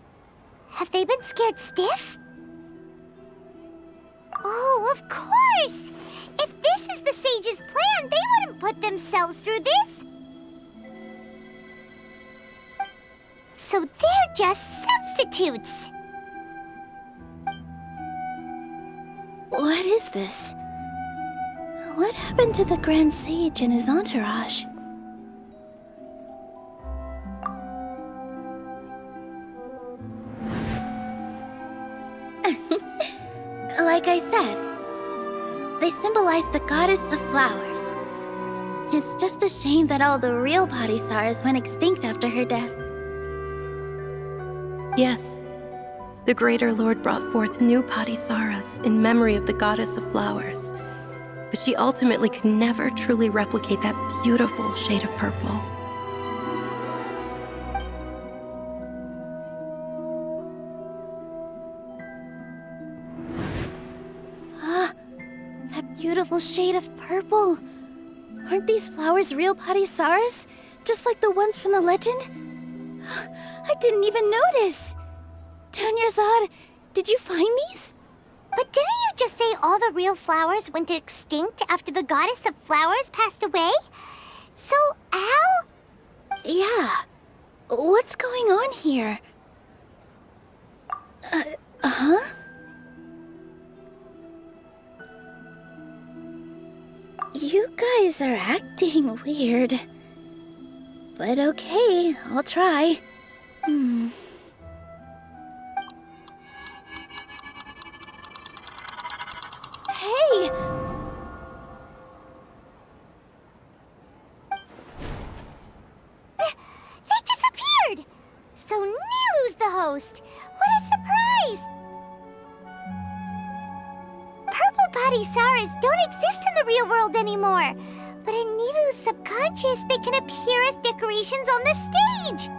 Have they been scared stiff? Oh, of course! If this is the Sage's plan, they wouldn't put themselves through this! So they're just substitutes! What is this? What happened to the Grand Sage and his entourage? Like I said, they symbolize the goddess of flowers. It's just a shame that all the real Padisaras went extinct after her death. Yes. The Greater Lord brought forth new Padisaras in memory of the goddess of flowers. But she ultimately could never truly replicate that beautiful shade of purple. That beautiful shade of purple. Aren't these flowers real Padisaras? Just like the ones from the legend? I didn't even notice. Dunyarzad, did you find these? But didn't you just say all the real flowers went extinct after the goddess of flowers passed away? So, Al? Yeah. What's going on here? Huh? You guys are acting weird. But okay, I'll try. Hey! They disappeared! So Nilu's the host! What a surprise! Purple Padisaras don't exist in the real world anymore. But in Nilu's subconscious, they can appear as decorations on the stage.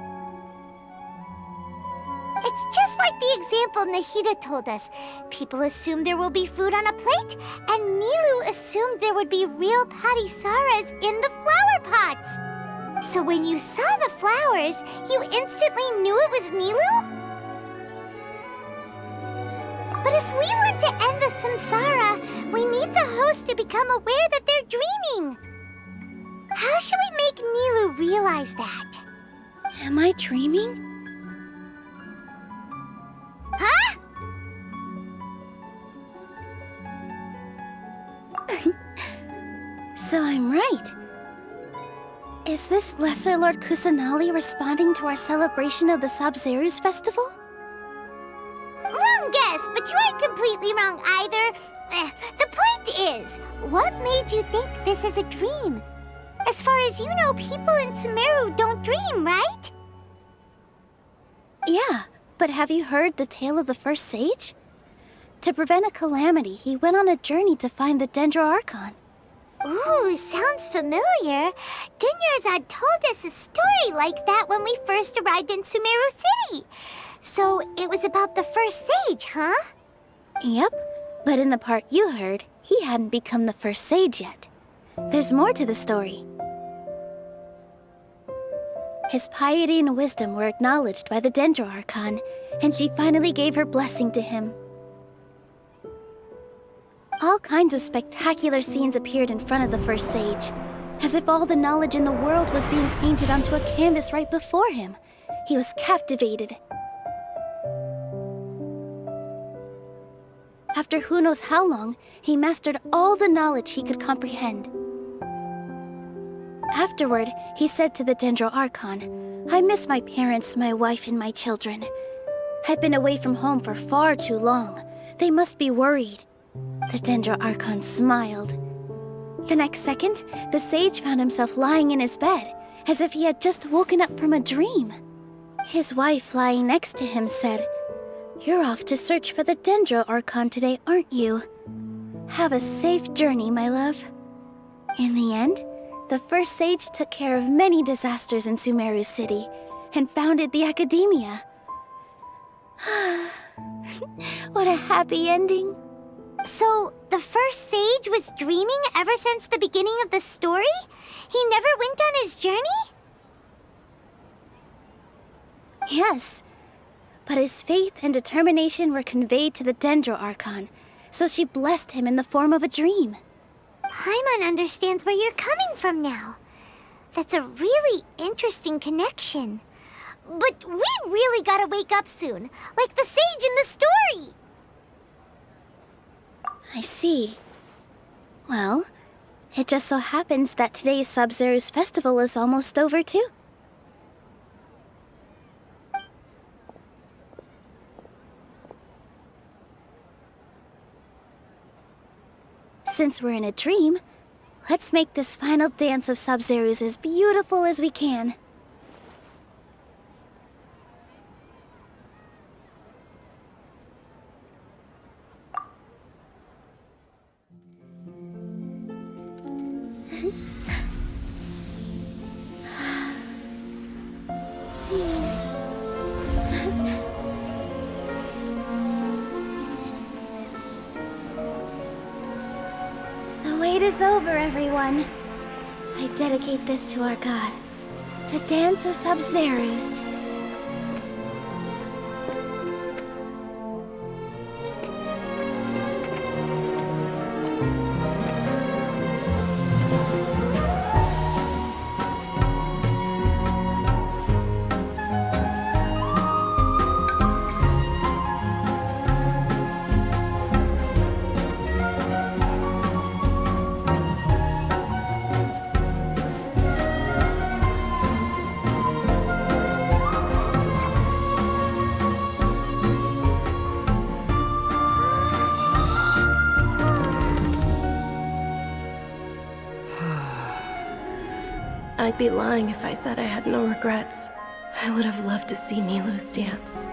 It's just like the example Nahida told us. People assume there will be food on a plate, and Nilu assumed there would be real Padisaras in the flower pots. So when you saw the flowers, you instantly knew it was Nilu? But if we want to end the samsara, we need the host to become aware that they're dreaming. How should we make Nilu realize that? Am I dreaming? Huh? So I'm right. Is this Lesser Lord Kusanali responding to our celebration of the Sabzeruz festival? Wrong guess, but you aren't completely wrong either. The point is, what made you think this is a dream? As far as you know, people in Sumeru don't dream, right? Yeah, but have you heard the tale of the first sage? To prevent a calamity, he went on a journey to find the Dendro Archon. Ooh, sounds familiar. Dunyarzad told us a story like that when we first arrived in Sumeru City. So it was about the first sage, huh? Yep, but in the part you heard, he hadn't become the first sage yet. There's more to the story. His piety and wisdom were acknowledged by the Dendro Archon, and she finally gave her blessing to him. All kinds of spectacular scenes appeared in front of the first sage, as if all the knowledge in the world was being painted onto a canvas right before him. He was captivated. After who knows how long, he mastered all the knowledge he could comprehend. Afterward, he said to the Dendro Archon, "I miss my parents, my wife, and my children. I've been away from home for far too long. They must be worried." The Dendro Archon smiled. The next second, the sage found himself lying in his bed, as if he had just woken up from a dream. His wife, lying next to him, said, "You're off to search for the Dendro Archon today, aren't you? Have a safe journey, my love." In the end, the first sage took care of many disasters in Sumeru City and founded the Academia. What a happy ending. So, the first sage was dreaming ever since the beginning of the story? He never went on his journey? Yes, but his faith and determination were conveyed to the Dendro Archon, so she blessed him in the form of a dream. Paimon understands where you're coming from now. That's a really interesting connection. But we really gotta wake up soon, like the sage in the story. I see. Well, It just so happens that today's Sub-Zero's festival is almost over, too. Since we're in a dream, let's make this final dance of Sub-Zero's as beautiful as we can. The wait is over, everyone. I dedicate this to our god, the Dance of Sub-Zero's. I'd be lying if I said I had no regrets. I would have loved to see Nilou's dance.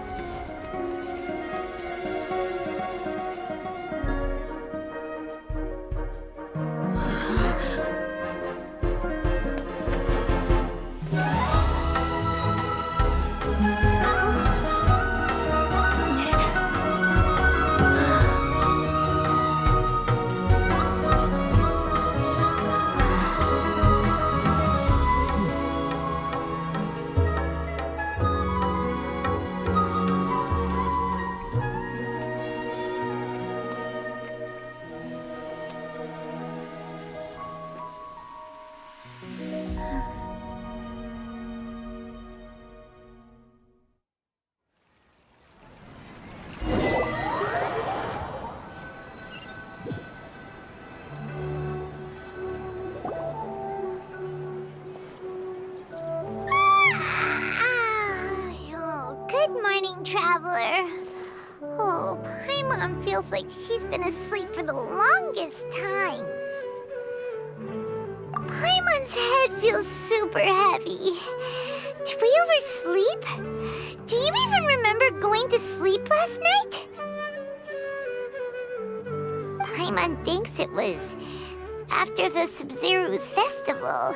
Traveler. Oh, Paimon feels like she's been asleep for the longest time. Paimon's head feels super heavy. Did we oversleep? Do you even remember going to sleep last night? Paimon thinks it was after the Sub-Zero's festival.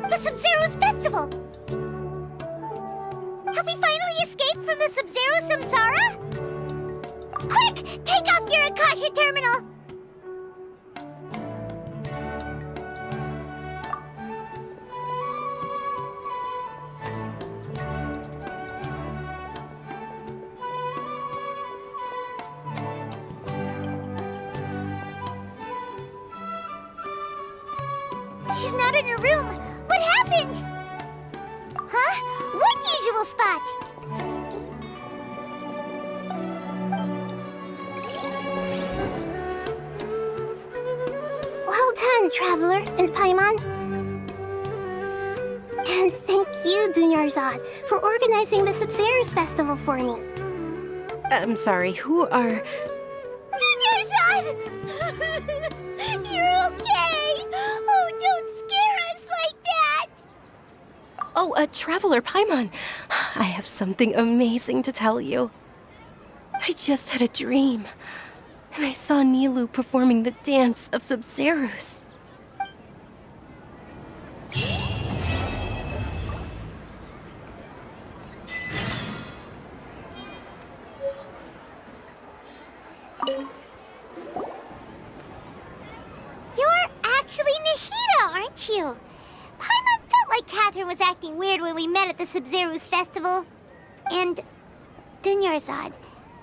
The Sub-Zero's festival! Have we finally escaped from the Sub-Zero Samsara? Quick! Take off your Akasha terminal! She's not in her room. What happened? Huh? What usual spot? Well done, Traveler and Paimon. And thank you, Dunyarzad, for organizing the Sub-Zero's festival for me. I'm sorry, who are... Dunyarzad! You're okay! Oh, don't scare us like that! Oh, Traveler Paimon. I have something amazing to tell you. I just had a dream, and I saw Nilou performing the dance of Sub-Zero's. You're actually Nahida, aren't you? Paimon felt like Catherine was acting weird when we met at the Sub-Zero's festival. And Dunyarzad,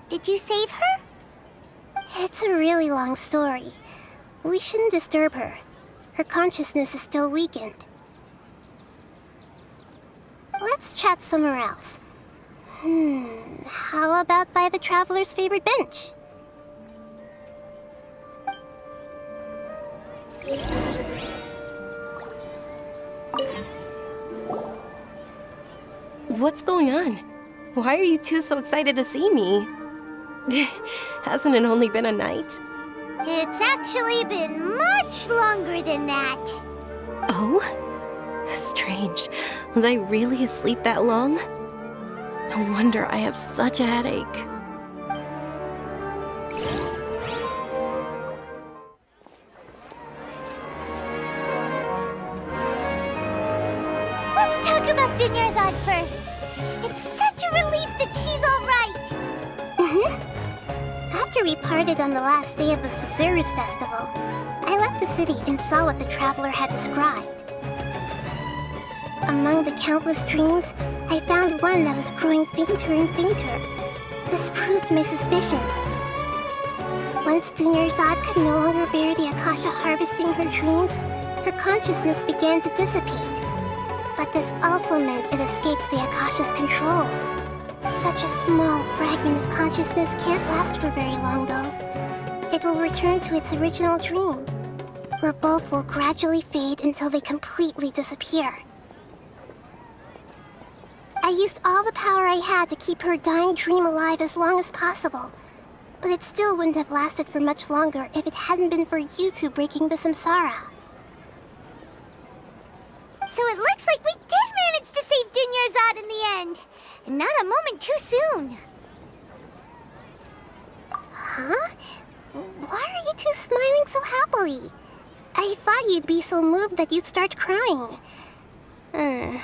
did you save her? It's a really long story. We shouldn't disturb her. Her consciousness is still weakened. Let's chat somewhere else. How about by the Traveler's favorite bench? What's going on? Why are you two so excited to see me? Hasn't it only been a night? It's actually been much longer than that. Oh? Strange. Was I really asleep that long? No wonder I have such a headache. Let's talk about Dunyarzad first. It's such a relief that she's all right. After we parted on the last day of the Sub-Zero's festival, I left the city and saw what the traveler had described. Among the countless dreams, I found one that was growing fainter and fainter. This proved my suspicion. Once Dunyarzad could no longer bear the Akasha harvesting her dreams, her consciousness began to dissipate. But this also meant it escaped the Akasha's control. Such a small fragment of consciousness can't last for very long, though. It will return to its original dream, where both will gradually fade until they completely disappear. I used all the power I had to keep her dying dream alive as long as possible, but it still wouldn't have lasted for much longer if it hadn't been for you two breaking the samsara. So it looks like we did manage to save Dunyarzad in the end. And not a moment too soon. Huh? Why are you two smiling so happily? I thought you'd be so moved that you'd start crying. I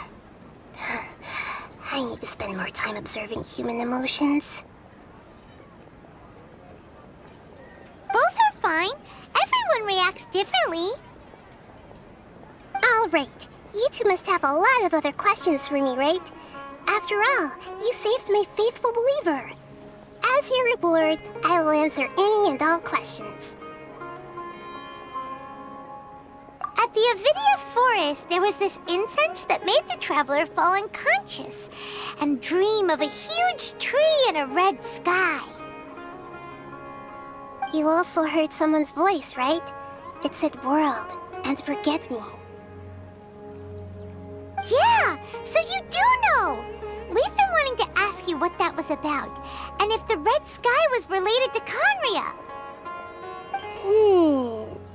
need to spend more time observing human emotions. Both are fine. Everyone reacts differently. All right. You two must have a lot of other questions for me, right? After all, you saved my faithful believer. As your reward, I will answer any and all questions. At the Avidia forest, there was this incense that made the traveler fall unconscious and dream of a huge tree and a red sky. You also heard someone's voice, right? It said world and forget me. Yeah, so you do know! We've been wanting to ask you what that was about, and if the red sky was related to Khaenri'ah.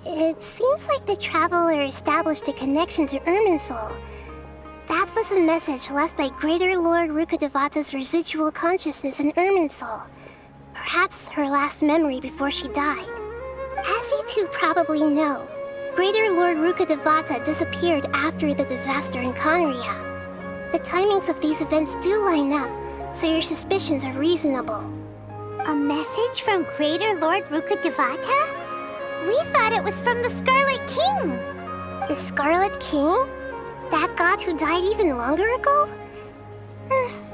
It seems like the traveler established a connection to Irminsul. That was a message left by Greater Lord Rukkhadevata's residual consciousness in Irminsul. Perhaps her last memory before she died. As you two probably know, Greater Lord Rukkhadevata disappeared after the disaster in Khaenri'ah. The timings of these events do line up, so your suspicions are reasonable. A message from Greater Lord Rukkhadevata? We thought it was from the Scarlet King. The Scarlet King? That god who died even longer ago?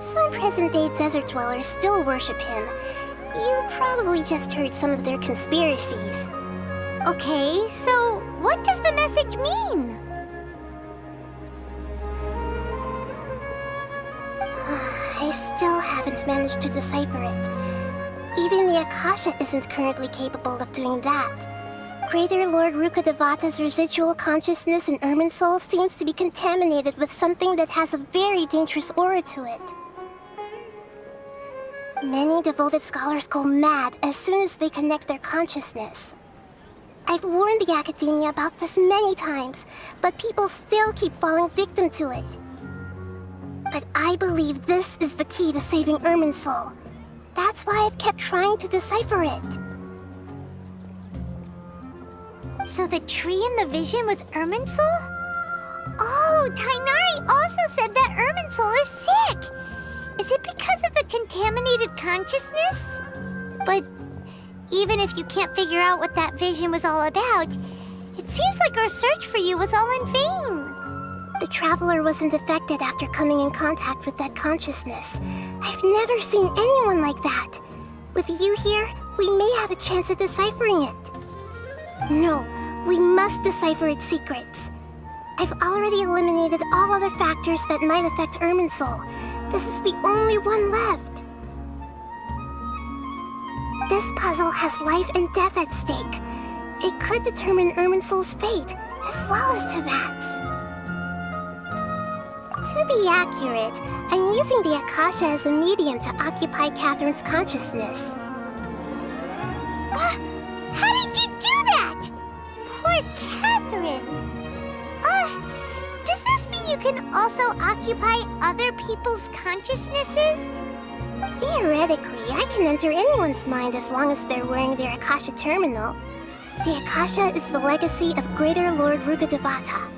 Some present-day desert dwellers still worship him. You probably just heard some of their conspiracies. Okay, so what does the message mean? I still haven't managed to decipher it. Even the Akasha isn't currently capable of doing that. Greater Lord Rukkhadevata's residual consciousness in Irminsul seems to be contaminated with something that has a very dangerous aura to it. Many devoted scholars go mad as soon as they connect their consciousness. I've warned the Academia about this many times, but people still keep falling victim to it. But I believe this is the key to saving Irminsul. That's why I've kept trying to decipher it. So the tree in the vision was Irminsul? Oh, Tighnari also said that Irminsul is sick! Is it because of the contaminated consciousness? But even if you can't figure out what that vision was all about, it seems like our search for you was all in vain. The Traveler wasn't affected after coming in contact with that consciousness. I've never seen anyone like that. With you here, we may have a chance at deciphering it. No, we must decipher its secrets. I've already eliminated all other factors that might affect Irminsul. This is the only one left. This puzzle has life and death at stake. It could determine Irminsul's fate, as well as Tevat's. To be accurate, I'm using the Akasha as a medium to occupy Catherine's consciousness. How did you do that? Poor Catherine. Does this mean you can also occupy other people's consciousnesses? Theoretically, I can enter anyone's mind as long as they're wearing their Akasha terminal. The Akasha is the legacy of Greater Lord Rukkhadevata.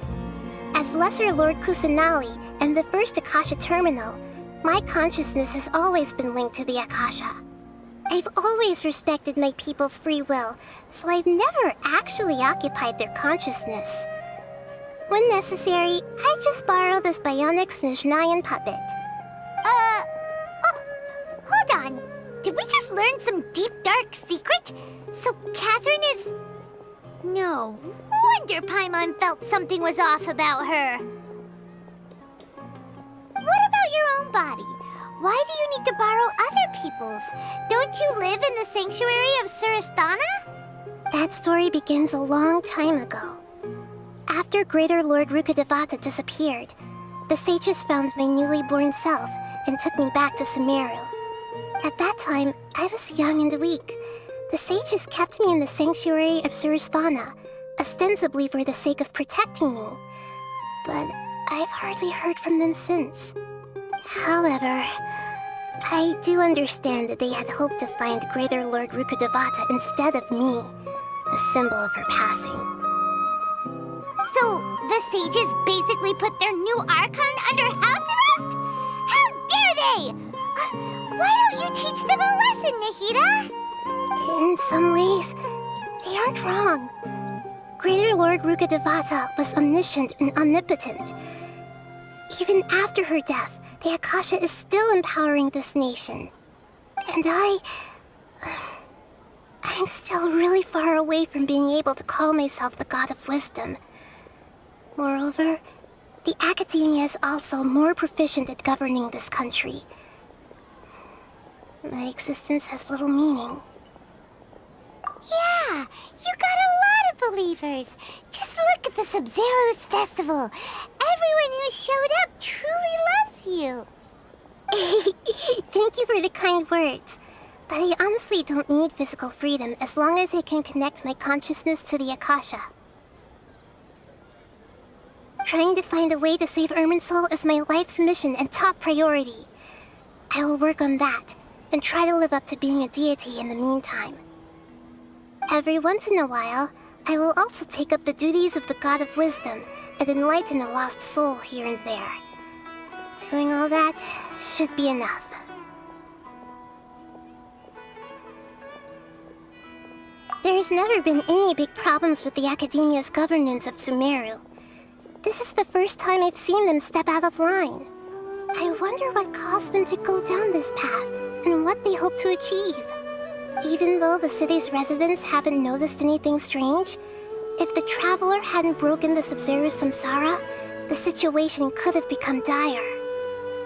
As Lesser Lord Kusanali and the first Akasha terminal, my consciousness has always been linked to the Akasha. I've always respected my people's free will, so I've never actually occupied their consciousness. When necessary, I just borrow this bionic Snezhnayan puppet. Hold on. Did we just learn some deep, dark secret? So Catherine is... No wonder Paimon felt something was off about her. What about your own body? Why do you need to borrow other people's? Don't you live in the sanctuary of Surasthana? That story begins a long time ago. After Greater Lord Rukkhadevata disappeared, the sages found my newly born self and took me back to Sumeru. At that time, I was young and weak. The sages kept me in the sanctuary of Surasthana, ostensibly for the sake of protecting me. But I've hardly heard from them since. However, I do understand that they had hoped to find Greater Lord Rukkhadevata instead of me, a symbol of her passing. So, the sages basically put their new Archon under house arrest? How dare they! Why don't you teach them a lesson, Nahida? In some ways, they aren't wrong. Greater Lord Rukkhadevata was omniscient and omnipotent. Even after her death, the Akasha is still empowering this nation. And I'm still really far away from being able to call myself the God of Wisdom. Moreover, the Academia is also more proficient at governing this country. My existence has little meaning. Yeah, you got a lot of believers. Just look at the Sub-Zero's festival. Everyone who showed up truly loves you. Thank you for the kind words. But I honestly don't need physical freedom as long as I can connect my consciousness to the Akasha. Trying to find a way to save Irminsul is my life's mission and top priority. I will work on that, and try to live up to being a deity in the meantime. Every once in a while, I will also take up the duties of the God of Wisdom and enlighten a lost soul here and there. Doing all that should be enough. There's never been any big problems with the Academia's governance of Sumeru. This is the first time I've seen them step out of line. I wonder what caused them to go down this path, and what they hope to achieve. Even though the city's residents haven't noticed anything strange, if the Traveler hadn't broken the Sub-Zero's samsara, the situation could have become dire.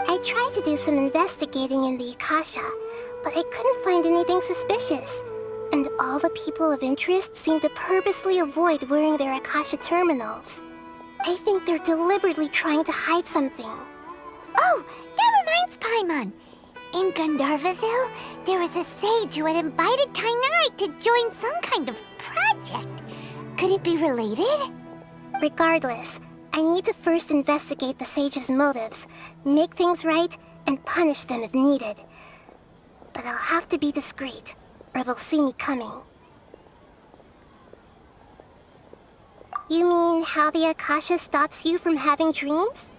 I tried to do some investigating in the Akasha, but I couldn't find anything suspicious, and all the people of interest seem to purposely avoid wearing their Akasha terminals. I think they're deliberately trying to hide something. Oh, that reminds Paimon. In Gandharvaville, there was a sage who had invited Tainari to join some kind of project. Could it be related? Regardless, I need to first investigate the sage's motives, make things right, and punish them if needed. But I'll have to be discreet, or they'll see me coming. You mean how the Akasha stops you from having dreams?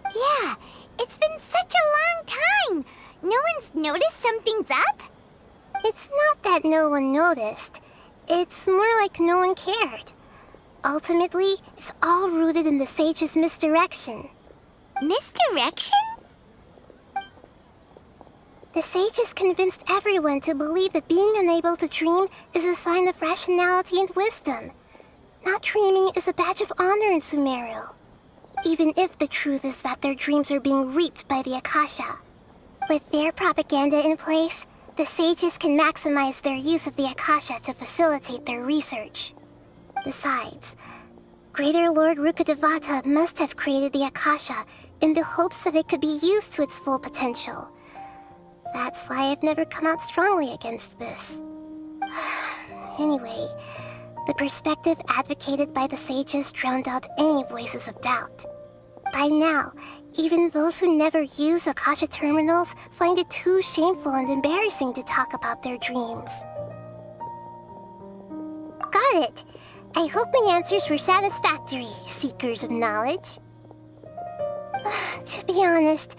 Yeah, it's been such a long time. No one's noticed something's up? It's not that no one noticed. It's more like no one cared. Ultimately, it's all rooted in the sage's misdirection. Misdirection? The sages convinced everyone to believe that being unable to dream is a sign of rationality and wisdom. Not dreaming is a badge of honor in Sumeru. Even if the truth is that their dreams are being reaped by the Akasha. With their propaganda in place, the sages can maximize their use of the Akasha to facilitate their research. Besides, Greater Lord Rukkhadevata must have created the Akasha in the hopes that it could be used to its full potential. That's why I've never come out strongly against this. Anyway, the perspective advocated by the sages drowned out any voices of doubt. By now, even those who never use Akasha terminals find it too shameful and embarrassing to talk about their dreams. Got it! I hope my answers were satisfactory, seekers of knowledge. To be honest,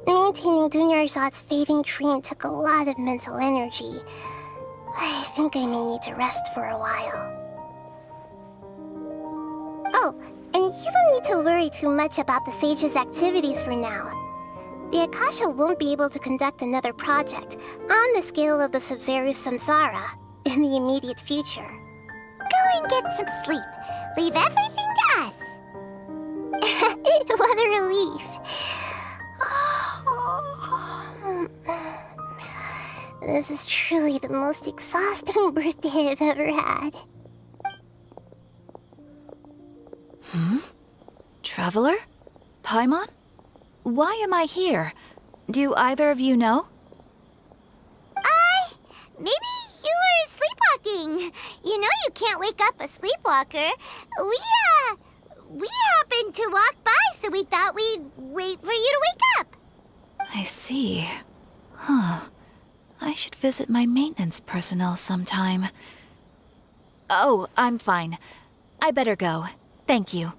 maintaining Dunyarzad's fading dream took a lot of mental energy. I think I may need to rest for a while. Oh, and you don't need to worry too much about the Sage's activities for now. The Akasha won't be able to conduct another project on the scale of the Sub-Zero's Samsara in the immediate future. Go and get some sleep. Leave everything to us. What a relief. This is truly the most exhausting birthday I've ever had. Traveler? Paimon? Why am I here? Do either of you know? Maybe you were sleepwalking. You know you can't wake up a sleepwalker. We happened to walk by, so we thought we'd wait for you to wake up. I see. I should visit my maintenance personnel sometime. Oh, I'm fine. I better go. Thank you.